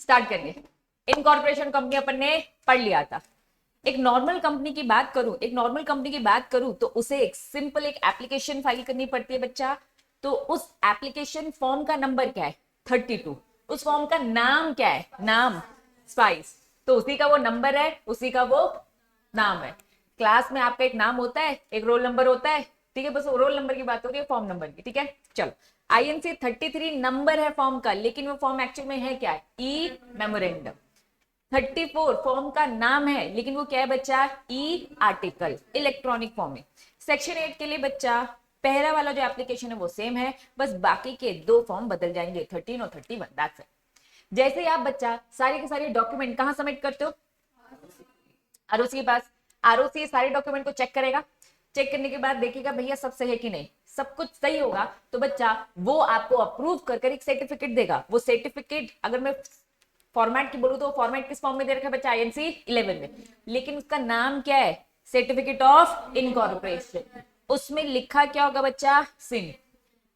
Start करिए। Incorporation company अपन ने पढ़ लिया था। एक नॉर्मल कंपनी की बात करूं तो उसे एक सिंपल एक एप्लीकेशन फाइल करनी पड़ती है बच्चा। तो उस एप्लीकेशन फॉर्म का नंबर क्या है? 32। उस फॉर्म का नाम क्या है? नाम स्पाइस। तो उसी का वो नंबर है, उसी का वो नाम है। क्लास में आपका एक नाम होता है, एक रोल नंबर होता है, ठीक है। बस रोल नंबर की बात हो रही है, फॉर्म नंबर की, ठीक है। चलो, INC 33 नंबर है फॉर्म का, लेकिन वो फॉर्म एक्चुअल में है क्या? ई मेमोरेंडम। 34 फॉर्म का नाम है, लेकिन वो क्या है बच्चा? ई आर्टिकल, इलेक्ट्रॉनिक फॉर्म में। सेक्शन 8 के लिए बच्चा पहला वाला जो एप्लीकेशन है वो सेम है, बस बाकी के दो फॉर्म बदल जाएंगे, 13 और 31, दैट्स इट। जैसे ही आप बच्चा सारे के सारे डॉक्यूमेंट कहां सबमिट करते हो? आरओसी के पास। आरओसी सारे डॉक्यूमेंट को चेक करेगा। चेक करने के बाद देखेगा भैया सब सही है कि नहीं। सब कुछ सही होगा तो बच्चा वो आपको अप्रूव कर एक सर्टिफिकेट देगा। वो सर्टिफिकेट अगर मैं फॉर्मेट की बोलूं तो फॉर्मेट किस फॉर्म में दे रखा है बच्चा? INC 11 में, लेकिन उसका नाम क्या है? Certificate of incorporation. उसमें लिखा क्या होगा बच्चा? सिन।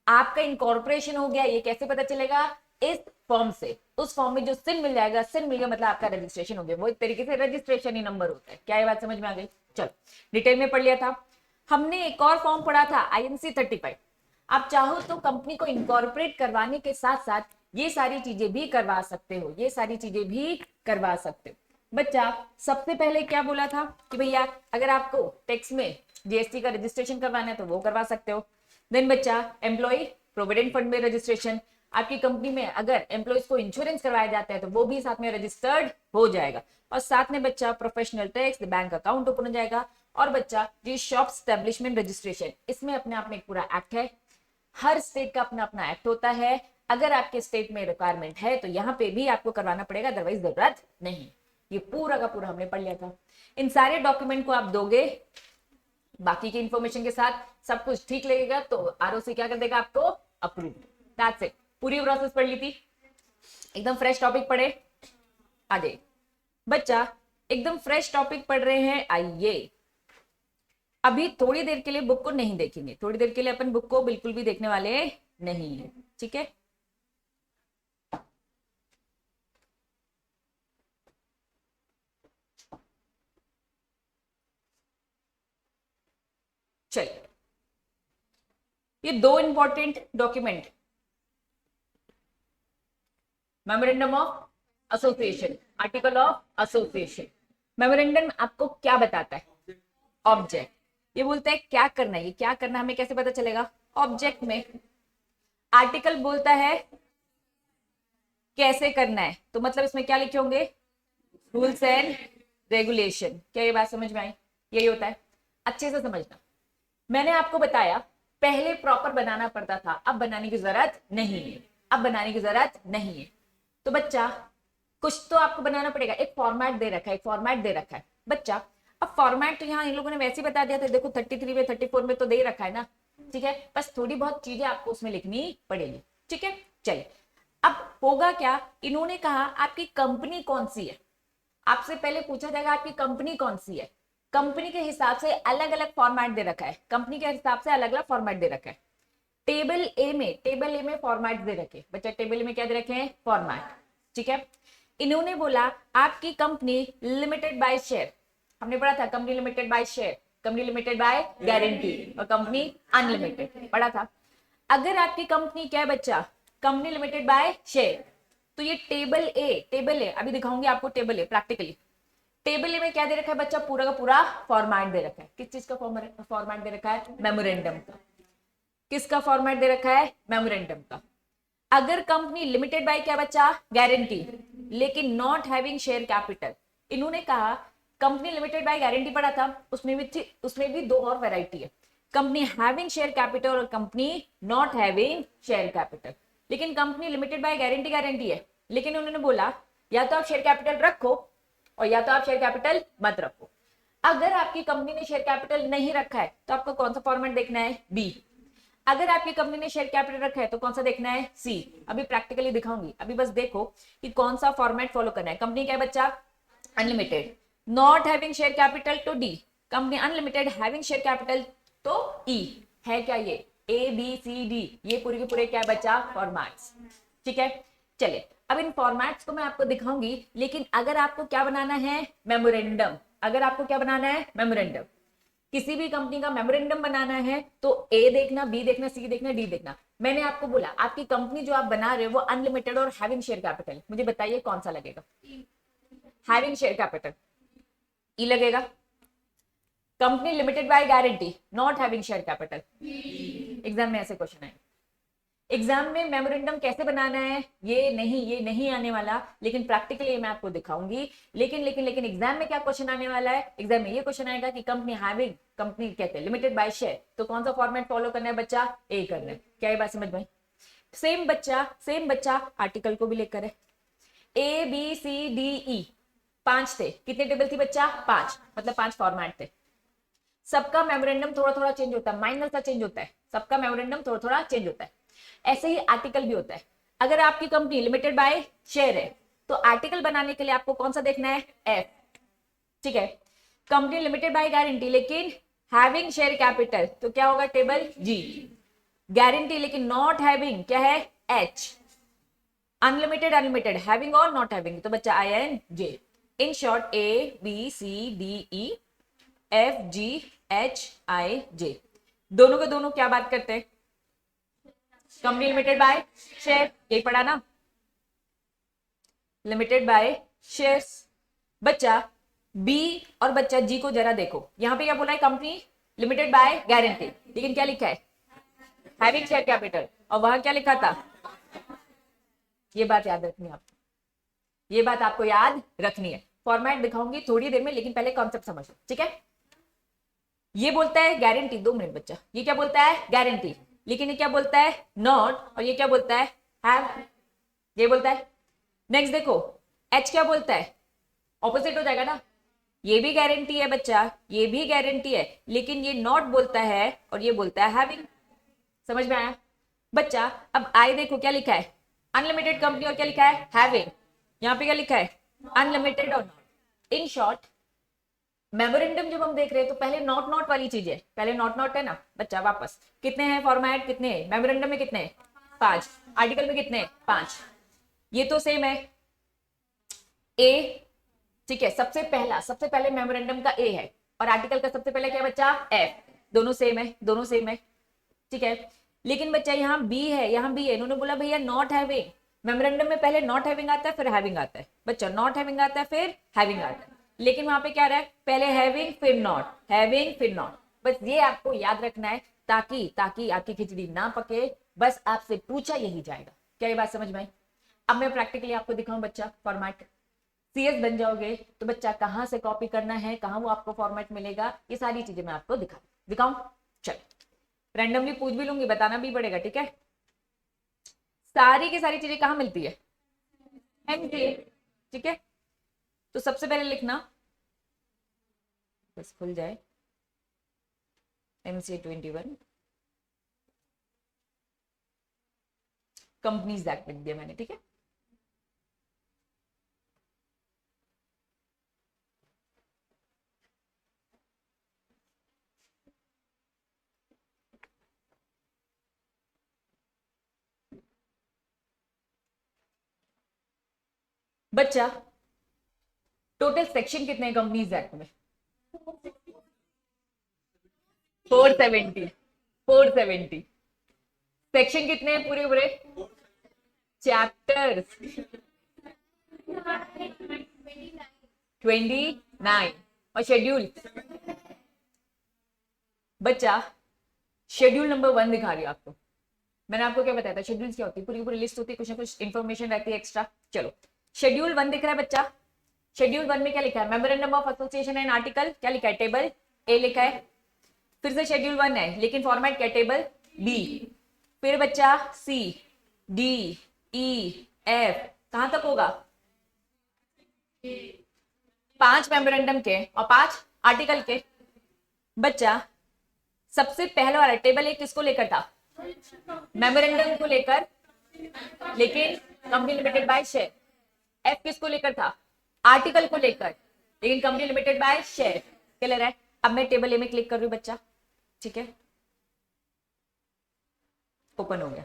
आपका इनकॉर्पोरेशन हो गया, ये कैसे पता चलेगा? इस फॉर्म से। उस फॉर्म में जो सिन मिल जाएगा, सिन मिल गया मतलब आपका रजिस्ट्रेशन हो गया। वो एक तरीके से रजिस्ट्रेशन ही नंबर होता है। क्या ये बात समझ में आ गई? चलो, डिटेल में पढ़ लिया था हमने। एक और फॉर्म पढ़ा था INC 35। आप चाहो तो कंपनी को इनकॉर्पोरेट करवाने के साथ साथ ये सारी चीजें भी करवा सकते हो, ये सारी चीजें भी करवा सकते हो बच्चा। सबसे पहले क्या बोला था कि भैया अगर आपको टैक्स में GST का रजिस्ट्रेशन करवाना है तो वो करवा सकते हो। देन बच्चा एम्प्लॉय प्रोविडेंट फंड में रजिस्ट्रेशन। आपकी कंपनी में अगर एम्प्लॉयज को इंश्योरेंस करवाया जाता है तो वो भी साथ में रजिस्टर्ड हो जाएगा। और साथ में बच्चा professional tax, bank account open हो जाएगा। और बच्चा जी शॉप स्टैब्लिशमेंट रजिस्ट्रेशन, इसमें अपने आप में एक पूरा एक्ट है। हर स्टेट का अपना अपना एक्ट होता है। अगर आपके स्टेट में रिक्वायरमेंट है तो यहाँ पे भी आपको करवाना पड़ेगा, अदरवाइज जरूरत नहीं। ये पूरा का पूरा हमने पढ़ लिया था। इन सारे डॉक्यूमेंट को आप दोगे बाकी की इंफॉर्मेशन के साथ, सब कुछ ठीक लगेगा तो ROC क्या कर देगा? आपको अप्रूव। That's it. पूरी प्रोसेस पढ़ ली थी, एकदम फ्रेश टॉपिक पढ़े। आगे बच्चा एकदम फ्रेश टॉपिक पढ़ रहे हैं। आइए अभी थोड़ी देर के लिए बुक को नहीं देखेंगे, थोड़ी देर के लिए अपन बुक को बिल्कुल भी देखने वाले नहीं है, ठीक है। चलिए, ये दो important document, memorandum of association, article of association. Memorandum आपको क्या बताता है? ऑब्जेक्ट। ये बोलता है क्या करना है, ये क्या करना है हमें कैसे पता चलेगा? ऑब्जेक्ट में। आर्टिकल बोलता है कैसे करना है, तो मतलब इसमें क्या लिखे होंगे? Rules and regulation. क्या ये बात समझ में आई? यही होता है, अच्छे से समझना। मैंने आपको बताया पहले प्रॉपर बनाना पड़ता था, अब बनाने की जरूरत नहीं है। अब बनाने की जरूरत नहीं है। तो बच्चा कुछ तो आपको बनाना पड़ेगा। एक फॉर्मेट दे रखा है, एक फॉर्मेट दे रखा है बच्चा। अब फॉर्मेट तो यहाँ इन लोगों ने वैसे ही बता दिया था, देखो 33 में 34 में तो दे रखा है ना, ठीक है। बस थोड़ी बहुत चीजें आपको उसमें लिखनी पड़ेगी, ठीक है। चलिए, अब होगा क्या? इन्होंने कहा आपकी कंपनी कौन सी है। आपसे पहले पूछा जाएगा आपकी कंपनी कौन सी है। कंपनी के हिसाब से अलग अलग फॉर्मेट दे रखा है, कंपनी के हिसाब से अलग अलग फॉर्मेट दे रखा है। टेबल ए में फॉर्मेट दे रखे बच्चा। टेबल ए में क्या दे रखे हैं? फॉर्मेट, ठीक है। इन्होंने बोला आपकी कंपनी लिमिटेड बाय शेयर, हमने पढ़ा था company limited bye share, company limited by guarantee और कंपनी अनलिमिटेड पढ़ा था। अगर आपकी कंपनी क्या है बच्चा? कंपनी लिमिटेड बाय शेयर, तो ये टेबल ए अभी दिखाऊंगी आपको। टेबल ए प्रैक्टिकली, टेबल ए में क्या दे रखा है बच्चा? पूरा का पूरा फॉर्मेट दे रखा है। किस चीज का फॉर्मेट दे रखा है? मेमोरेंडम का। किसका फॉर्मेट दे रखा है? मेमोरेंडम का। अगर कंपनी लिमिटेड बाय क्या बच्चा? गारंटी, लेकिन नॉट हैविंग शेयर कैपिटल। इन्होंने कहा कंपनी लिमिटेड बाय गारंटी पड़ा था, उसमें भी दो और वैरायटी है, कंपनी हैविंग शेयर कैपिटल और company not having share capital. लेकिन कंपनी लिमिटेड बाय गारंटी है, लेकिन उन्होंने बोला या तो आप शेयर कैपिटल रखो और या तो आप शेयर कैपिटल मत रखो। अगर आपकी कंपनी ने शेयर कैपिटल नहीं रखा है तो आपको कौन सा फॉर्मेट देखना है? बी। अगर आपकी कंपनी ने शेयर कैपिटल रखा है तो कौन सा देखना है? सी। अभी प्रैक्टिकली दिखाऊंगी, अभी बस देखो कि कौन सा फॉर्मेट फॉलो करना है। कंपनी क्या है बच्चा? Unlimited. Not having share capital तो D. Company unlimited having share capital तो ई। है क्या ये? A B C D, ये पूरे के पूरे क्या है बच्चा? फॉर्मेट्स, ठीक है। चलिए अब इन फॉर्मेट्स को मैं आपको दिखाऊंगी, लेकिन अगर आपको क्या बनाना है, मेमोरेंडम, अगर आपको क्या बनाना है, मेमोरेंडम, किसी भी कंपनी का मेमोरेंडम बनाना है तो ए देखना, बी देखना, सी देखना, डी देखना। मैंने आपको बोला आपकी कंपनी जो आप बना रहे हो वो अनलिमिटेड और हैविंग शेयर कैपिटल, मुझे बताइए कौन सा लगेगा, हैविंग शेयर कैपिटल, ई लगेगा। Company limited by guarantee, not having share capital, exam में ऐसे क्वेश्चन आए। एग्जाम में मेमोरेंडम कैसे बनाना है ये नहीं आने वाला, लेकिन प्रैक्टिकली मैं आपको दिखाऊंगी। लेकिन एग्जाम में क्या क्वेश्चन आने वाला है, एग्जाम में ये क्वेश्चन आएगा कि कंपनी हैविंग, कंपनी कहते हैं लिमिटेड बाय शेयर, तो कौन सा फॉर्मेट फॉलो करना है बच्चा, ए करना है। क्या ये बात समझ में? सेम बच्चा आर्टिकल को भी लेकर है, ए बी सी डी ई 5 थे, कितने टेबल थी बच्चा, 5, मतलब 5 फॉर्मेट थे। सबका मेमोरेंडम थोड़ा थोड़ा चेंज होता है, माइनर सा चेंज होता है, सबका मेमोरेंडम थोड़ा थोड़ा चेंज होता है। ऐसे ही आर्टिकल भी होता है। अगर आपकी कंपनी लिमिटेड बाय शेयर है तो आर्टिकल बनाने के लिए आपको कौन सा देखना है, एफ, ठीक है। कंपनी लिमिटेड बाय गारंटी लेकिन हैविंग शेयर कैपिटल, तो क्या होगा, टेबल जी। गारंटी लेकिन नॉट हैविंग, क्या है, एच। अनलिमिटेड हैविंग और नॉट हैविंग, तो बच्चा I and J. In short A B C D E F G H I J, दोनों के दोनों क्या बात करते हैं, कंपनी लिमिटेड बाय शेयर, यही पढ़ा ना, लिमिटेड बाय शेयर्स। बच्चा बी और बच्चा जी को जरा देखो, यहां पे क्या बोला है, कंपनी लिमिटेड बाय गारंटी, लेकिन क्या लिखा है, हैविंग शेयर कैपिटल, और वहां क्या लिखा था, ये बात याद रखनी है आपको, ये बात आपको याद रखनी है। फॉर्मेट दिखाऊंगी थोड़ी देर में, लेकिन पहले कॉन्सेप्ट समझ लो, ठीक है। ये बोलता है गारंटी, 2 मिनट बच्चा, ये क्या बोलता है, गारंटी, लेकिन ये क्या बोलता है, नॉट, और ये क्या बोलता है, हैव, ये बोलता है। नेक्स्ट देखो, एच क्या बोलता है, ऑपोजिट हो जाएगा ना, ये भी गारंटी है बच्चा, ये भी गारंटी है, लेकिन ये नॉट बोलता है और ये बोलता है हैविंग। समझ में आया बच्चा? अब आई देखो क्या लिखा है, अनलिमिटेड कंपनी, और क्या लिखा है, हैविंग। यहां पे क्या लिखा है, अनलिमिटेड और नॉट। इन शॉर्ट मेमोरेंडम जब हम देख रहे हैं तो पहले नॉट नॉट वाली चीज है, पहले नॉट नॉट है ना बच्चा। वापस कितने हैं फॉर्मेट, कितने हैं मेमोरेंडम में, कितने, 5, आर्टिकल में कितने, 5, ये तो सेम है, ए, ठीक है। सबसे पहले मेमोरेंडम का ए है और आर्टिकल का सबसे पहले क्या है बच्चा, एफ, दोनों सेम है, ठीक है। लेकिन बच्चा यहाँ बी है, इन्होंने बोला भैया नॉट हैविंग, मेमोरेंडम में पहले नॉट हैविंग आता है फिर हैविंग आता है बच्चा, नॉट हैविंग आता है फिर हैविंग आता है, लेकिन वहां पे क्या रहा है, पहले हैविंग फिर नॉट, हैविंग फिर नॉट। बस ये आपको याद रखना है, ताकि आपकी खिचड़ी ना पके, बस आपसे पूछा यही जाएगा। क्या ये बात समझ में आई? अब मैं प्रैक्टिकली आपको दिखाऊं बच्चा, फॉर्मेट सीएस बन जाओगे तो बच्चा कहां से कॉपी करना है, कहां वो आपको फॉर्मेट मिलेगा, ये सारी चीजें मैं आपको दिखाऊं। चल रैंडमली पूछ भी लूंगी, बताना भी पड़ेगा, ठीक है। सारी की सारी चीजें कहां मिलती है, एमजे, ठीक है। तो सबसे पहले लिखना, बस खुल जाए, MC21 कंपनीज एक्ट लिख दिया मैंने, ठीक है। बच्चा टोटल सेक्शन कितने हैं कंपनीज एक्ट में, 470 सेक्शन कितने हैं पूरे चैप्टर्स 29 और शेड्यूल, बच्चा शेड्यूल नंबर 1 दिखा रही हूं आपको। मैंने आपको क्या बताया था, शेड्यूल क्या होती है, पूरी लिस्ट होती है, कुछ ना कुछ इंफॉर्मेशन रहती है एक्स्ट्रा। चलो शेड्यूल 1 दिख रहा है बच्चा, शेड्यूल 1 में क्या लिखा है, memorandum of association and article, क्या लिखा है, टेबल ए लिखा है। फिर से शेड्यूल 1 है लेकिन फॉर्मेट क्या, टेबल बी। फिर बच्चा सी डी ई एफ, कहां तक होगा, 5 मेमोरेंडम के और 5 आर्टिकल के। बच्चा सबसे पहले वाला टेबल एक किसको लेकर था, मेमोरेंडम को लेकर, लेकिन company limited bye share. F किसको लेकर था, आर्टिकल को लेकर, लेकिन company limited bye share. Clear है? अब मैं टेबल ए में क्लिक कर रही हूं बच्चा, ठीक है, ओपन हो गया।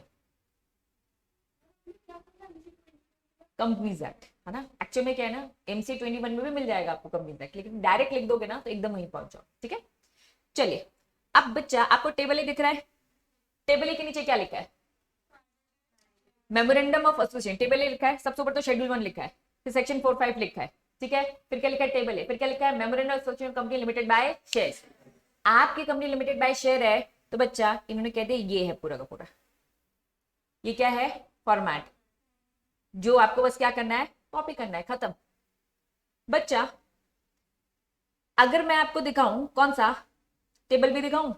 कंपनीज एक्ट, है ना। एक्चुअल में क्या है ना, MC 21 में भी मिल जाएगा आपको कंपनीज एक्ट, लेकिन डायरेक्ट लिख दोगे ना तो एकदम वहीं पहुंच जाओ, ठीक है। चलिए, अब बच्चा आपको टेबल ही दिख रहा है, टेबल के नीचे क्या लिखा है, मेमोरेंडम ऑफ एसोसिएशन, टेबल लिखा है, सबसे ऊपर तो शेड्यूल 1 लिखा है, फिर सेक्शन 4-5 लिखा है, ठीक है, फिर क्या लिखा है, टेबल है, फिर क्या लिखा है, memorandum of association company limited by shares. आपकी कंपनी लिमिटेड बाय शेयर है, तो बच्चा इन्होंने कह दिया ये है पूरा का पूरा, ये क्या है, फॉर्मेट, जो आपको बस क्या करना है, कॉपी करना है, खत्म। बच्चा अगर मैं आपको दिखाऊं कौन सा टेबल भी दिखाऊं,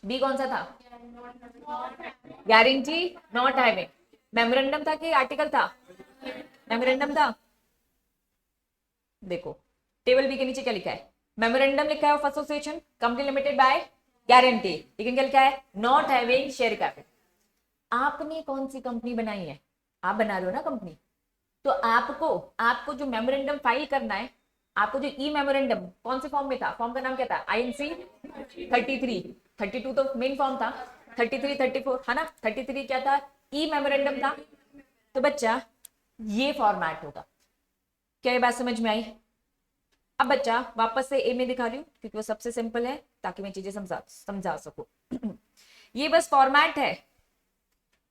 बी कौन सा था, गारंटी नॉट हैविंग, मेमोरेंडम था कि आर्टिकल था, मेमोरेंडम था। देखो टेबल बी के नीचे क्या लिखा है, मेमोरेंडम लिखा है of association company limited by guarantee, लेकिन क्या लिखा है, नॉट हैविंग शेयर कैपिटल। आपने कौन सी कंपनी बनाई है, आप बना रहे हो ना कंपनी, तो आपको आपको जो मेमोरेंडम फाइल करना है, आपको जो ई मेमोरेंडम कौन से फॉर्म में था, फॉर्म का नाम क्या था, INC 33, 32 तो मेन फॉर्म था, 33 34 है ना, 33 क्या था, ई मेमोरेंडम था। तो बच्चा ये फॉर्मेट होगा, क्या ये बात समझ में आई। अब बच्चा वापस से ए में दिखा रही हूँ क्योंकि वो सबसे सिंपल है, ताकि मैं चीजें समझा सकूं। ये बस फॉर्मेट है,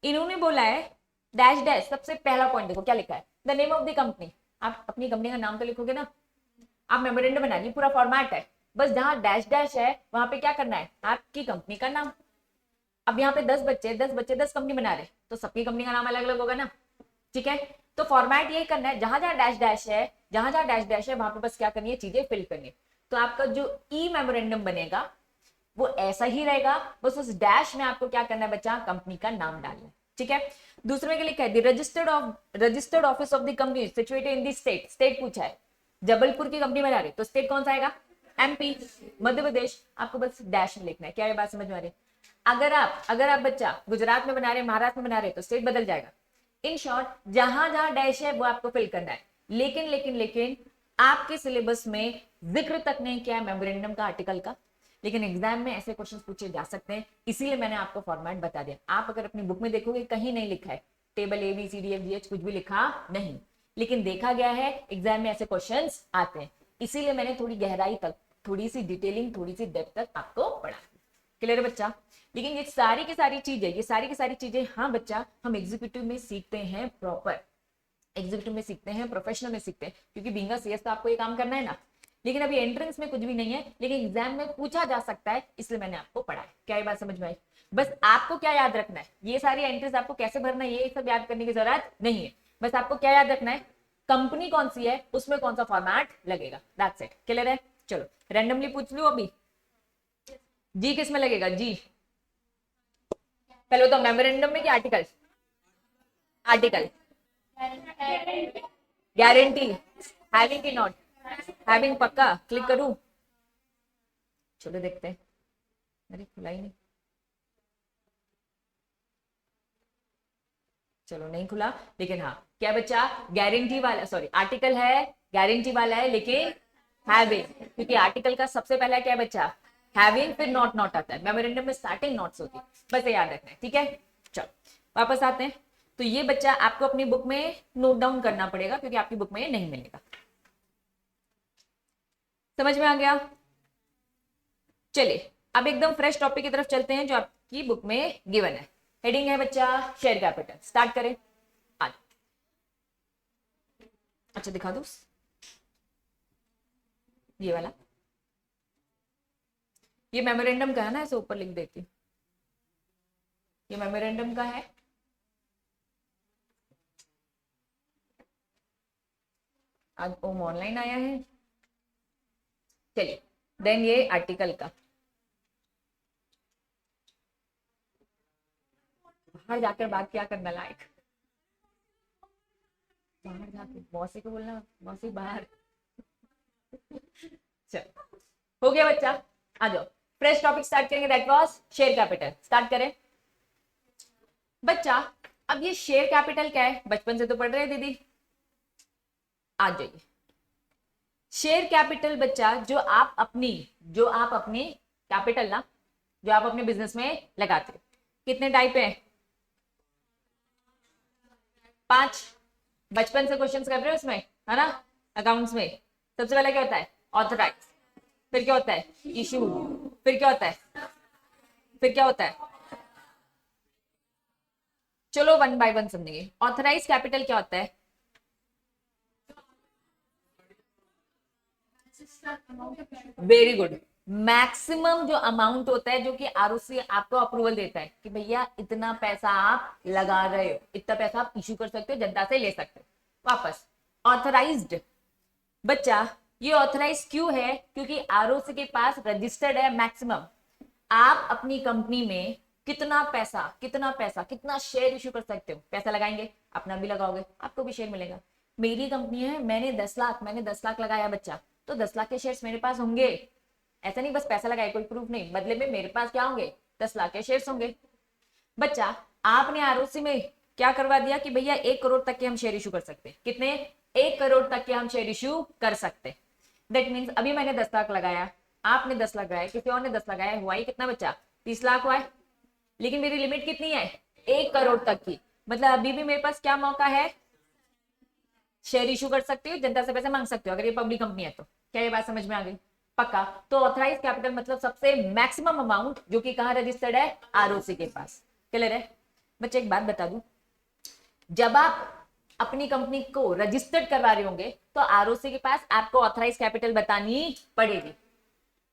इन्होंने बोला है डैश डैश, सबसे पहला पॉइंट देखो क्या लिखा है, the name of the company. आप अपनी कंपनी का नाम तो लिखोगे ना, आप मेमोरेंडम बना ली, पूरा फॉर्मेट है, बस जहां डैश डैश है वहां पे क्या करना है, आपकी कंपनी का नाम। अब यहाँ पे 10 कंपनी बना रहे, तो सबकी कंपनी का नाम अलग अलग होगा ना, ठीक है। तो फॉर्मेट ये करना है, जहां जहां डैश डैश है, जहां जहां डैश डैश है वहां पे बस क्या करनी है, चीजें फिल करनी है। तो आपका जो ई मेमोरेंडम बनेगा वो ऐसा ही रहेगा, बस उस डैश में आपको क्या करना है बच्चा, कंपनी का नाम डालना है, ठीक है। दूसरे में क्या लिखा है, registered office of the company situated in the state, state पूछा है, जबलपुर की कंपनी बना रही, तो स्टेट कौन सा आएगा, MP, मध्य प्रदेश। आपको बस डैश में लिखना है, क्या ये बात समझ में आ रही है। अगर आप बच्चा गुजरात में बना रहे, महाराष्ट्र में बना रहे, तो स्टेट बदल जाएगा। इन शॉर्ट जहां जहां डैश है वो आपको फिल करना है, लेकिन आपके सिलेबस में जिक्र तक नहीं किया है मेमोरेंडम का, आर्टिकल का, लेकिन एग्जाम में ऐसे क्वेश्चन पूछे जा सकते हैं, इसीलिए मैंने आपको फॉर्मेट बता दिया। आप अगर अपनी बुक में देखोगे कहीं नहीं लिखा है टेबल ABCDFGH, कुछ भी लिखा नहीं, लेकिन देखा गया है एग्जाम में ऐसे क्वेश्चंस आते हैं, इसीलिए मैंने थोड़ी गहराई तक, थोड़ी सी डिटेलिंग, थोड़ी सी डेप्थ तक आपको पढ़ा। क्लियर है बच्चा। लेकिन ये सारी की सारी चीजें, हाँ बच्चा, हम एग्जीक्यूटिव में सीखते हैं, प्रॉपर एग्जीक्यूटिव में सीखते हैं, प्रोफेशनल में सीखते हैं, क्योंकि बीइंग अ CS तो आपको ये काम करना है ना। लेकिन अभी एंट्रेंस में कुछ भी नहीं है, लेकिन एग्जाम में पूछा जा सकता है, इसलिए मैंने आपको पढ़ाया। क्या ये बात समझ में आई। बस आपको क्या याद रखना है, ये सारी एंट्रीज आपको कैसे भरना है ये सब याद करने की जरूरत नहीं है, बस आपको क्या याद रखना है, कंपनी कौन सी है, उसमें कौन सा फॉर्मेट लगेगा, दैट्स इट। क्लियर है। चलो रैंडमली पूछ लो अभी, जी किस में लगेगा, जी पहले तो मेमोरेंडम में कि आर्टिकल, आर्टिकल गारंटी, हैविंग की नॉट हैविंग, पक्का क्लिक करूं, चलो देखते हैं, अरे खुला ही नहीं, चलो नहीं खुला, लेकिन हाँ क्या बच्चा, गारंटी वाला, सॉरी आर्टिकल है, गारंटी वाला है, लेकिन हैविंग, क्योंकि आर्टिकल का सबसे पहला क्या बच्चा, हैविंग, फिर नॉट आता है, मेमोरेंडम में स्टार्टिंग नॉट्स होती है, बस ये याद रखना है, ठीक है। चलो वापस आते हैं, तो ये बच्चा आपको अपनी बुक में नोट डाउन करना पड़ेगा, क्योंकि आपकी बुक में ये नहीं मिलेगा। समझ में आ गया। चलिए अब एकदम फ्रेश टॉपिक की तरफ चलते हैं जो आपकी बुक में गिवन है। हेडिंग है बच्चा शेयर कैपिटल, स्टार्ट करें आज। अच्छा दिखा दो ये वाला, ये मेमोरेंडम का है ना, ऐसे ऊपर लिख देती हूँ, ये मेमोरेंडम का है, आज ओम ऑनलाइन आया है। चलिए देन ये आर्टिकल का, बाहर जाकर बात क्या करना लायक, बाहर जाके मौसी को बोलना, मौसी बाहर। चल हो गया बच्चा, आ जाओ फ्रेश टॉपिक स्टार्ट करेंगे, that was share capital. Start करें बच्चा। अब ये शेयर कैपिटल क्या है, बचपन से तो पढ़ रहे हैं दीदी, आ जाइए। शेयर कैपिटल बच्चा जो आप अपनी कैपिटल ना, जो आप अपने बिजनेस में लगाते हो, कितने टाइप है, 5। बचपन से क्वेश्चंस कर रहे हो उसमें, है ना, अकाउंट्स में। सबसे पहले क्या होता है? ऑथराइज, फिर क्या होता है? इशूड, फिर क्या होता है? फिर क्या होता है? चलो वन बाय वन समझेंगे। ऑथराइज कैपिटल क्या होता है? Very good. मैक्सिमम जो अमाउंट होता है जो कि आरओसी आपको अप्रूवल देता है कि भैया इतना पैसा आप लगा रहे हो, इतना पैसा आप इश्यू कर सकते हो, जनता से ले सकते हो वापस। ऑथराइज्ड बच्चा, ये ऑथराइज क्यों है? क्योंकि आरओसी के पास रजिस्टर्ड है मैक्सिमम। आप अपनी कंपनी में कितना पैसा, कितना पैसा, कितना शेयर इश्यू कर सकते हो। पैसा लगाएंगे, अपना भी लगाओगे, आपको भी शेयर मिलेगा। मेरी कंपनी है, मैंने 10 लाख लगाया बच्चा, तो 10 लाख के शेयर्स मेरे पास होंगे। ऐसा नहीं बस पैसा लगाए कोई प्रूफ नहीं, बदले में मेरे पास क्या होंगे? 10 लाख के शेयर्स होंगे। बच्चा, आपने आरओसी में क्या करवा दिया कि भैया 1 करोड़ तक के हम शेयर इशू कर सकते हैं। कितने? 1 करोड़ तक के हम शेयर इशू कर सकते हैं। दैट मीन्स अभी मैंने 10 लाख लगाया, आपने 10 लाख लगाया, किसी और ने 10 लगाया, हुआ ही कितना बच्चा? 30 लाख हुआ है। लेकिन मेरी लिमिट कितनी है? 1 करोड़ तक की। मतलब अभी भी मेरे पास क्या मौका है? शेयर इशू कर सकते हो, जनता से पैसे मांग सकते हो, अगर ये पब्लिक कंपनी है तो। क्या ये बात समझ में आ गई? पक्का। तो ऑथराइज कैपिटल मतलब सबसे मैक्सिमम अमाउंट जो कि कहां रजिस्टर्ड है? आरओसी के पास। क्लियर है? बच्चे एक बात बता दूं, जब आप अपनी कंपनी को रजिस्टर्ड करवा रहे होंगे तो आरओसी के पास आपको ऑथराइज कैपिटल बतानी पड़ेगी।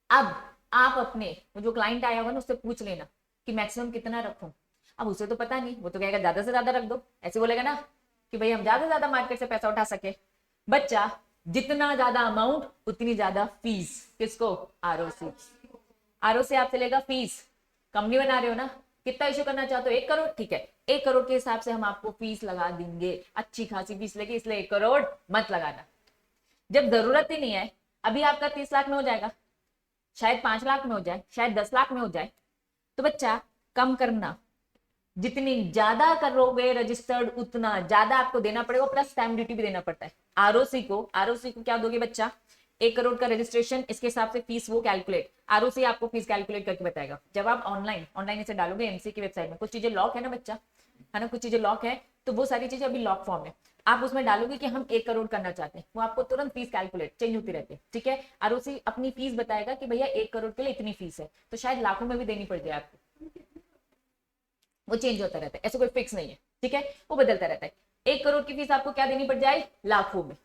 अब आप अपने जो क्लाइंट आया होगा ना उससे पूछ लेना कि मैक्सिमम कितना रखूं। अब उसे तो पता नहीं, वो तो कहेगा ज्यादा से ज्यादा रख दो, ऐसे बोलेगा ना कि भाई हम ज्यादा से ज्यादा मार्केट से पैसा उठा सके। बच्चा, जितना ज्यादा अमाउंट उतनी ज्यादा फीस। किसको? आरओसी। आरओसी आपसे लेगा फीस। कंपनी बना रहे हो ना, कितना इशू करना चाहते हो? 1 करोड़, ठीक है, 1 करोड़ के हिसाब से हम आपको फीस लगा देंगे, अच्छी खासी फीस लेके, इसलिए 1 करोड़ मत लगाना। जब जरूरत ही नहीं है, अभी आपका 30 लाख में हो जाएगा, शायद 5 लाख में हो जाए, शायद 10 लाख में हो जाए, तो बच्चा कम करना। जितनी ज्यादा करोगे रजिस्टर्ड उतना ज्यादा आपको देना पड़ेगा, प्लस स्टैम्प ड्यूटी भी देना पड़ता है। आरओसी को क्या दोगे बच्चा? 1 करोड़ का रजिस्ट्रेशन, इसके हिसाब से फीस वो कैलकुलेट, आरओसी आपको फीस कैलकुलेट करके बताएगा। जब आप ऑनलाइन इसे डालोगे एमसी की वेबसाइट में, कुछ चीजें लॉक है ना बच्चा, है ना, कुछ चीजें लॉक है, तो वो सारी चीजें अभी लॉक फॉर्म है। आप उसमें डालोगे कि हम 1 करोड़ करना चाहते हैं, वो आपको तुरंत फीस कैलकुलेट चेंज होती रहती है। ठीक है, आरओसी अपनी फीस बताएगा कि भैया 1 करोड़ के लिए इतनी फीस है, तो शायद लाखों में भी देनी पड़ जाए आपको। वो चेंज होता रहता है, ऐसा कोई फिक्स नहीं है। ठीक है, वो बदलता रहता है। 1 करोड़ की फीस आपको क्या देनी पड़ जाए? लाखों में।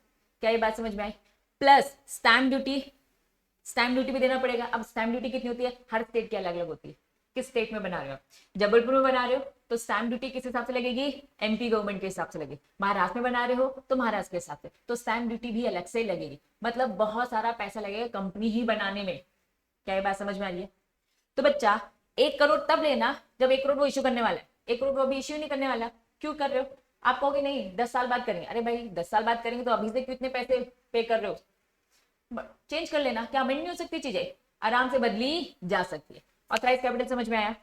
क्या ये बात समझ में आई? Plus stamp duty, stamp duty भी देना पड़ेगा। अब स्टैम्प ड्यूटी कितनी होती है? हर स्टेट की अलग अलग होती है। किस स्टेट में बना रहे हो? जबलपुर में बना रहे हो तो स्टैम्प ड्यूटी किस हिसाब से लगेगी? एमपी गवर्नमेंट के हिसाब से लगेगी। महाराष्ट्र में बना रहे हो तो महाराष्ट्र के हिसाब से, तो स्टैम्प ड्यूटी भी अलग से लगेगी। मतलब बहुत सारा पैसा लगेगा कंपनी ही बनाने में। क्या ये बात समझ में आ रही है? तो बच्चा, 1 करोड़ तब लेना जब 1 करोड़ वो इश्यू करने वाला है। 1 करोड़ वो अभी इश्यू नहीं करने वाला। क्यों कर रहे हो? आप कहोगे नहीं 10 साल बाद करेंगे। अरे भाई 10 साल बाद करेंगे तो अभी से कितने पैसे पे कर रहे हो? चेंज कर लेना। क्या अमेंड नहीं हो सकती? चीजें आराम से बदली जा सकती है। ऑथराइज कैपिटल समझ में आया?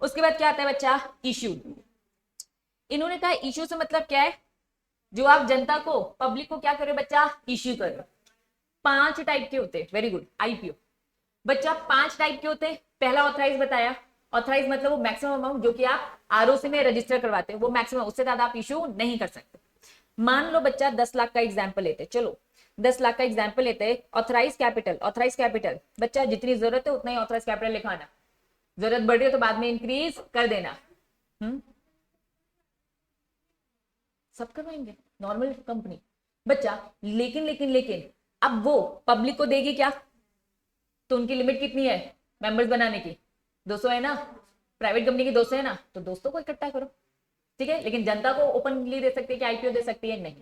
उसके बाद क्या आता है बच्चा? इश्यू। इन्होंने कहा इश्यू से मतलब क्या है? जो आप जनता को, पब्लिक को क्या करो बच्चा? इश्यू करो। 5 टाइप के होते हैं। Very good. आईपीओ बच्चा 5 टाइप के होते हैं। पहला ऑथराइज बताया। ऑथराइज मतलब वो मैक्सिमम अमाउंट जो कि आप आरओसी में रजिस्टर करवाते हैं, वो मैक्सिमम, उससे ज्यादा आप इशू नहीं कर सकते। मान लो बच्चा 10 लाख का एग्जाम्पल लेते, चलो 10 लाख का एग्जाम्पल लेते हैं। ऑथराइज कैपिटल, ऑथराइज कैपिटल बच्चा जितनी जरूरत है उतना ही ऑथराइज कैपिटल लिखाना। जरूरत बढ़ रही है तो बाद में इंक्रीज कर देना। सब करवाएंगे, नॉर्मल कंपनी बच्चा। लेकिन लेकिन लेकिन अब वो पब्लिक को देगी क्या? तो उनकी लिमिट कितनी है मेंबर्स बनाने की? 200 है ना। प्राइवेट कंपनी की 200 है ना, तो दोस्तों को इकट्ठा करो। ठीक है, लेकिन जनता को ओपनली दे सकती है कि आईपीओ दे सकती है? नहीं।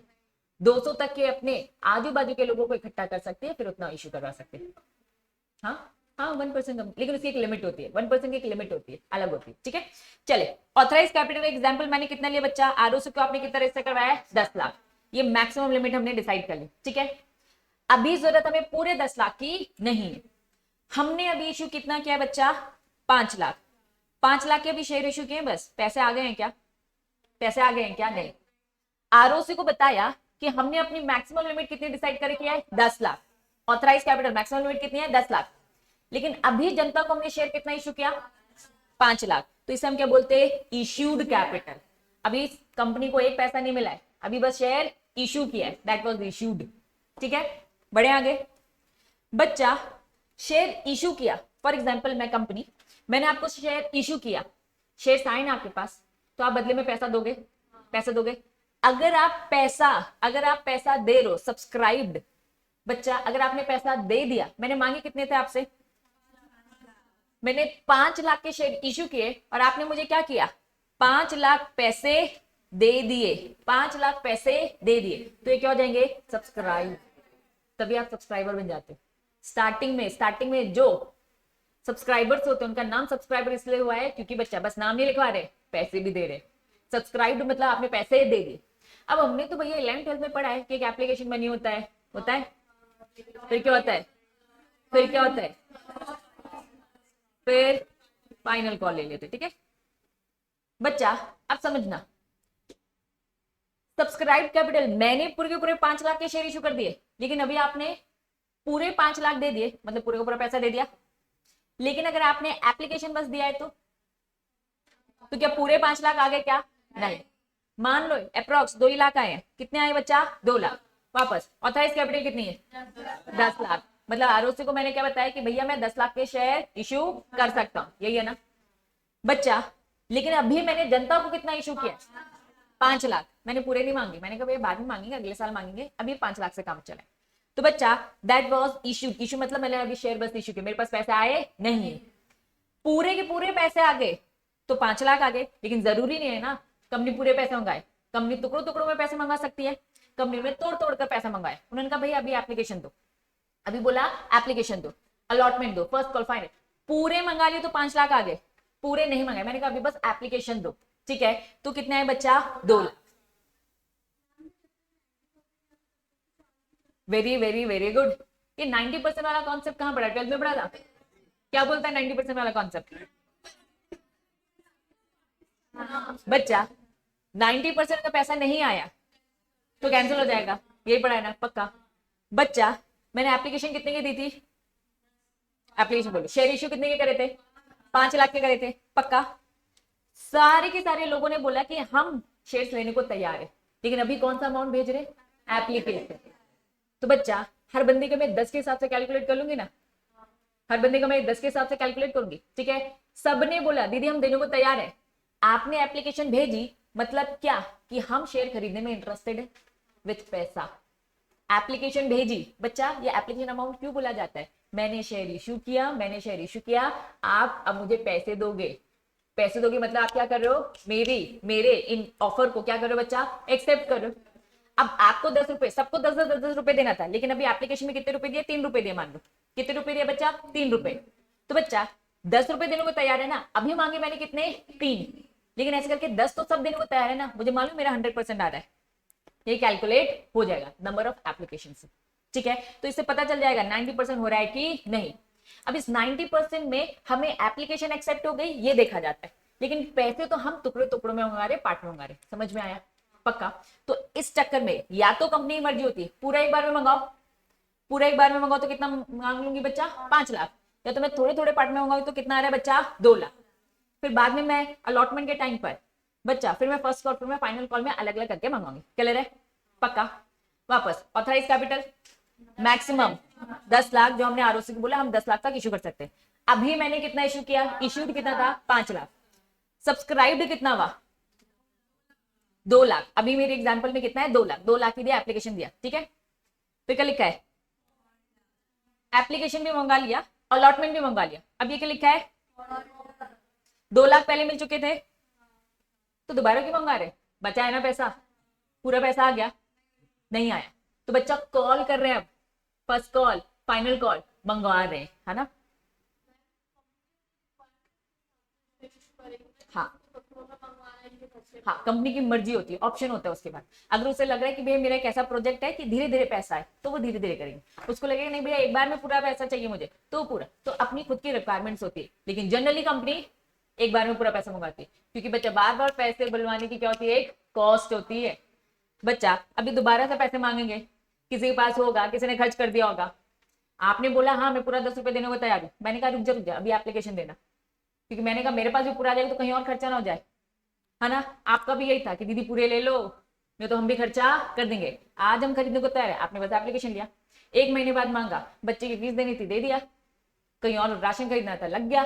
200 तक के अपने आजू बाजू के लोगों को इकट्ठा कर सकती है, फिर उतना इश्यू करवा सकते हैं। हाँ हाँ, 1% कम, लेकिन उसकी एक लिमिट होती है। 1% की एक लिमिट होती है, अलग होती है। ठीक है, चले। ऑथराइज कैपिटल का एग्जांपल मैंने कितना लिया बच्चा? आरओसी को आपने कितना रजिस्टर करवाया है? 10 लाख। ये मैक्सिमम लिमिट हमने डिसाइड कर ली। ठीक है, अभी जरूरत हमें पूरे 10 लाख की नहीं है। हमने अभी इश्यू कितना किया बच्चा? 5 लाख। 5 लाख के अभी शेयर इश्यू किए, बस। पैसे आ गए हैं क्या? पैसे आ गए हैं क्या? नहीं। आरओसी को बताया कि हमने अपनी मैक्सिमम लिमिट कितनी डिसाइड करके किया है? 10 lakh. Authorise capital maximum limit कितनी है? 10 लाख। लेकिन अभी जनता को हमने शेयर कितना इश्यू किया? 5 लाख। तो इसे हम क्या बोलते हैं? Issued capital. अभी कंपनी को एक पैसा नहीं मिला है, अभी बस शेयर इशू किया है, दैट वाज इशूड। ठीक है, बढ़े आगे। बच्चा शेयर इशू किया, फॉर एग्जांपल मैं कंपनी, मैंने आपको शेयर इशू किया, शेयर साइन आपके पास, तो आप बदले में पैसा दोगे, पैसा दोगे। अगर आप पैसा दे रहे हो सब्सक्राइब्ड, बच्चा अगर आपने पैसा दे दिया, मैंने मांगे कितने थे आपसे, मैंने 5 लाख के शेयर इशू किए और आपने मुझे क्या किया, 5 लाख पैसे दे दिए, 5 लाख पैसे दे दिए, तो ये क्या हो जाएंगे, सब्सक्राइब। तभी आप सब्सक्राइबर बन जाते हो। स्टार्टिंग में जो सब्सक्राइबर्स होते हैं उनका नाम सब्सक्राइबर इसलिए हुआ है क्योंकि बच्चा बस नाम नहीं लिखवा रहे, पैसे भी दे रहे। सब्सक्राइब्ड मतलब आपने पैसे दे दिए। अब हमने तो भैया 11th-12th में पढ़ा है कि एक एप्लीकेशन बनी होता है, फिर क्या होता है, फिर फाइनल कॉल ले लेते। ठीक है बच्चा, अब समझना, सब्सक्राइब कैपिटल मैंने पूरे के पूरे 5 लाख के शेयर इशू कर दिए, लेकिन अभी आपने पूरे 5 लाख दे दिए, मतलब पूरे का पूरा पैसा दे दिया। लेकिन अगर आपने एप्लीकेशन बस दिया है तो क्या पूरे 5 लाख आ गए क्या, नहीं। मान लो अप्रोक्स 2 ही लाख आए हैं, कितने आए बच्चा, 2 लाख। वापस ऑथराइज कैपिटल कितनी है, 10 लाख। मतलब आरओसी को मैंने क्या बताया कि भैया मैं 10 लाख के शेयर इशू कर सकता हूं, यही है ना बच्चा। लेकिन अभी मैंने जनता को कितना इशू किया, 5 लाख। मैंने पूरे नहीं मांगे, मैंने कहा भैया बाद में मांगेंगे, अगले साल मांगेंगे, अभी 5 लाख से काम चला है। तो बच्चा दैट वाज इशू मतलब मैंने अभी शेयर बस इशू किया, मेरे पास पैसे आए नहीं, पूरे के पूरे पैसे आ गए तो 5 लाख आ गए। लेकिन जरूरी नहीं है ना कंपनी पूरे पैसे मंगाए, कंपनी टुकड़ों टुकड़ों में पैसे मंगा सकती है। कंपनी में तोड़ तोड़ कर पैसा मंगाए, उन्होंने कहा भैया अभी एप्लीकेशन दो, अभी बोला एप्लीकेशन दो, अलॉटमेंट दो, फर्स्ट कॉल फाइनल, पूरे मंगा लिए तो 5 लाख आ गए, पूरे नहीं मंगाए, मैंने कहा अभी बस एप्लीकेशन दो। ठीक है, तो कितना है बच्चा, 2 lakh. Very very very good. ये 90% वाला कॉन्सेप्ट कहां पढ़ा, 12th में पढ़ा था, क्या बोलता है 90% वाला कॉन्सेप्ट बच्चा, 90% का पैसा नहीं आया तो कैंसिल हो जाएगा, यही पढ़ा है ना पक्का बच्चा। मैंने एप्लीकेशन कितने की दी थी, एप्लीकेशन बोलो, शेयर इश्यू कितने के करे थे, 5 लाख के करे थे पक्का। सारे के सारे लोगों ने बोला कि हम शेयर्स लेने को तैयार है, लेकिन अभी कौन सा अमाउंट भेज रहे, एप्लीकेशन। तो बच्चा हर बंदे का मैं 10 के हिसाब से कैलकुलेट कर लूंगी ना, हर बंदे का मैं 10 के हिसाब से कैलकुलेट करूंगी। ठीक है, सबने बोला दीदी हम देने को तैयार है, आपने एप्लीकेशन भेजी, मतलब क्या कि हम शेयर खरीदने में इंटरेस्टेड है विथ पैसा। एप्लीकेशन भेजी बच्चा, ये एप्लीकेशन अमाउंट क्यों बोला जाता है, मैंने शेयर इशू किया, आप अब मुझे पैसे दोगे, पैसे दोगे मतलब आप क्या कर रहे हो, मेरे इन ऑफर को क्या कर रहे हो बच्चा, एक्सेप्ट कर रहे हो। अब आपको 10 रुपए, सबको 10 रुपए देना था, लेकिन अभी एप्लीकेशन में कितने रुपए दिए, 3 रुपए दिए, मान लो कितने रुपए दिए बच्चा, 3 रुपए। तो बच्चा 10 रुपए देने को तैयार है ना, अभी मांगे मैंने कितने, 3, लेकिन ऐसे करके 10 तो सब देने को तैयार है ना, मुझे मालूम मेरा 100% आ रहा है, ये कैलकुलेट हो जाएगा नंबर ऑफ एप्लीकेशन से। ठीक है, तो इससे पता चल जाएगा 90% हो रहा है कि नहीं। अब इस 90% में हमें एप्लीकेशन एक्सेप्ट हो गई ये देखा जाता है, लेकिन पैसे तो हम टुकड़े टुकड़ों में मंगा रहे, पार्ट में मंगा रहे, समझ में आया पक्का। तो इस चक्कर में या तो कंपनी की मर्जी होती है पूरा एक बार में मंगाओ, पूरा एक बार में मंगाओ तो कितना मांग लूंगी बच्चा, 5 लाख, या तो मैं थोड़े थोड़े पार्ट में मंगाऊँ तो कितना आ रहा है बच्चा, 2 लाख। फिर बाद में मैं अलॉटमेंट के टाइम पर बच्चा, फिर मैं फर्स्ट कॉल, फिर मैं फाइनल कॉल में अलग अलग करके मंगाऊंगी, क्लियर है पक्का। वापस ऑथराइज कैपिटल मैक्सिमम 10 लाख, जो हमने आरओसी को बोला हम 10 लाख तक इशू कर सकते हैं। अभी मैंने कितना इशू किया, इशूड कितना था, 5 लाख, सब्सक्राइब्ड कितना हुआ, 2 लाख। अभी मेरे एग्जांपल में कितना है, 2 लाख, 2 लाख की दिया, एप्लीकेशन दिया। ठीक है, फिर क्या लिखा है, एप्लीकेशन भी मंगा लिया, अलॉटमेंट भी मंगा लिया। अब ये क्या लिखा है, 2 लाख पहले मिल चुके थे तो दोबारा क्यों मंगा रहे, बचा है ना पैसा, पूरा पैसा आ गया, नहीं आया तो बच्चा कॉल कर रहे हैं, अब फर्स्ट कॉल फाइनल कॉल मंगवा रहे हैं, है ना। हाँ हाँ, कंपनी की मर्जी होती है, ऑप्शन होता है उसके बाद। अगर उसे लग रहा है कि भैया मेरा एक ऐसा प्रोजेक्ट है कि धीरे धीरे पैसा है तो वो धीरे धीरे करेंगे, उसको लगेगा नहीं भैया एक बार में पूरा पैसा चाहिए मुझे तो पूरा, तो अपनी खुद की रिक्वायरमेंट्स होती है। लेकिन जनरली कंपनी एक बार में पूरा पैसा मंगाती है, क्योंकि बच्चा बार बार पैसे बुलवाने की क्या होती है, एक कॉस्ट होती है। बच्चा अभी दोबारा से पैसे मांगेंगे, किसी के पास होगा, किसी ने खर्च कर दिया होगा, आपने बोला हाँ मैं पूरा 10 रुपए देने को तैयार हूँ, मैंने कहा रुक जा अभी एप्लीकेशन देना, क्योंकि मैंने कहा मेरे पास भी पूरा आ जाएगा तो कहीं और खर्चा ना हो जाए, है ना। आपका भी यही था कि दीदी पूरे ले लो, नहीं तो हम भी खर्चा कर देंगे। आज हम खरीदने को तैयार है, आपने बस एप्लीकेशन लिया, 1 महीने बाद मांगा, बच्चे की फीस देनी थी दे दिया, कहीं और राशन खरीदना था लग गया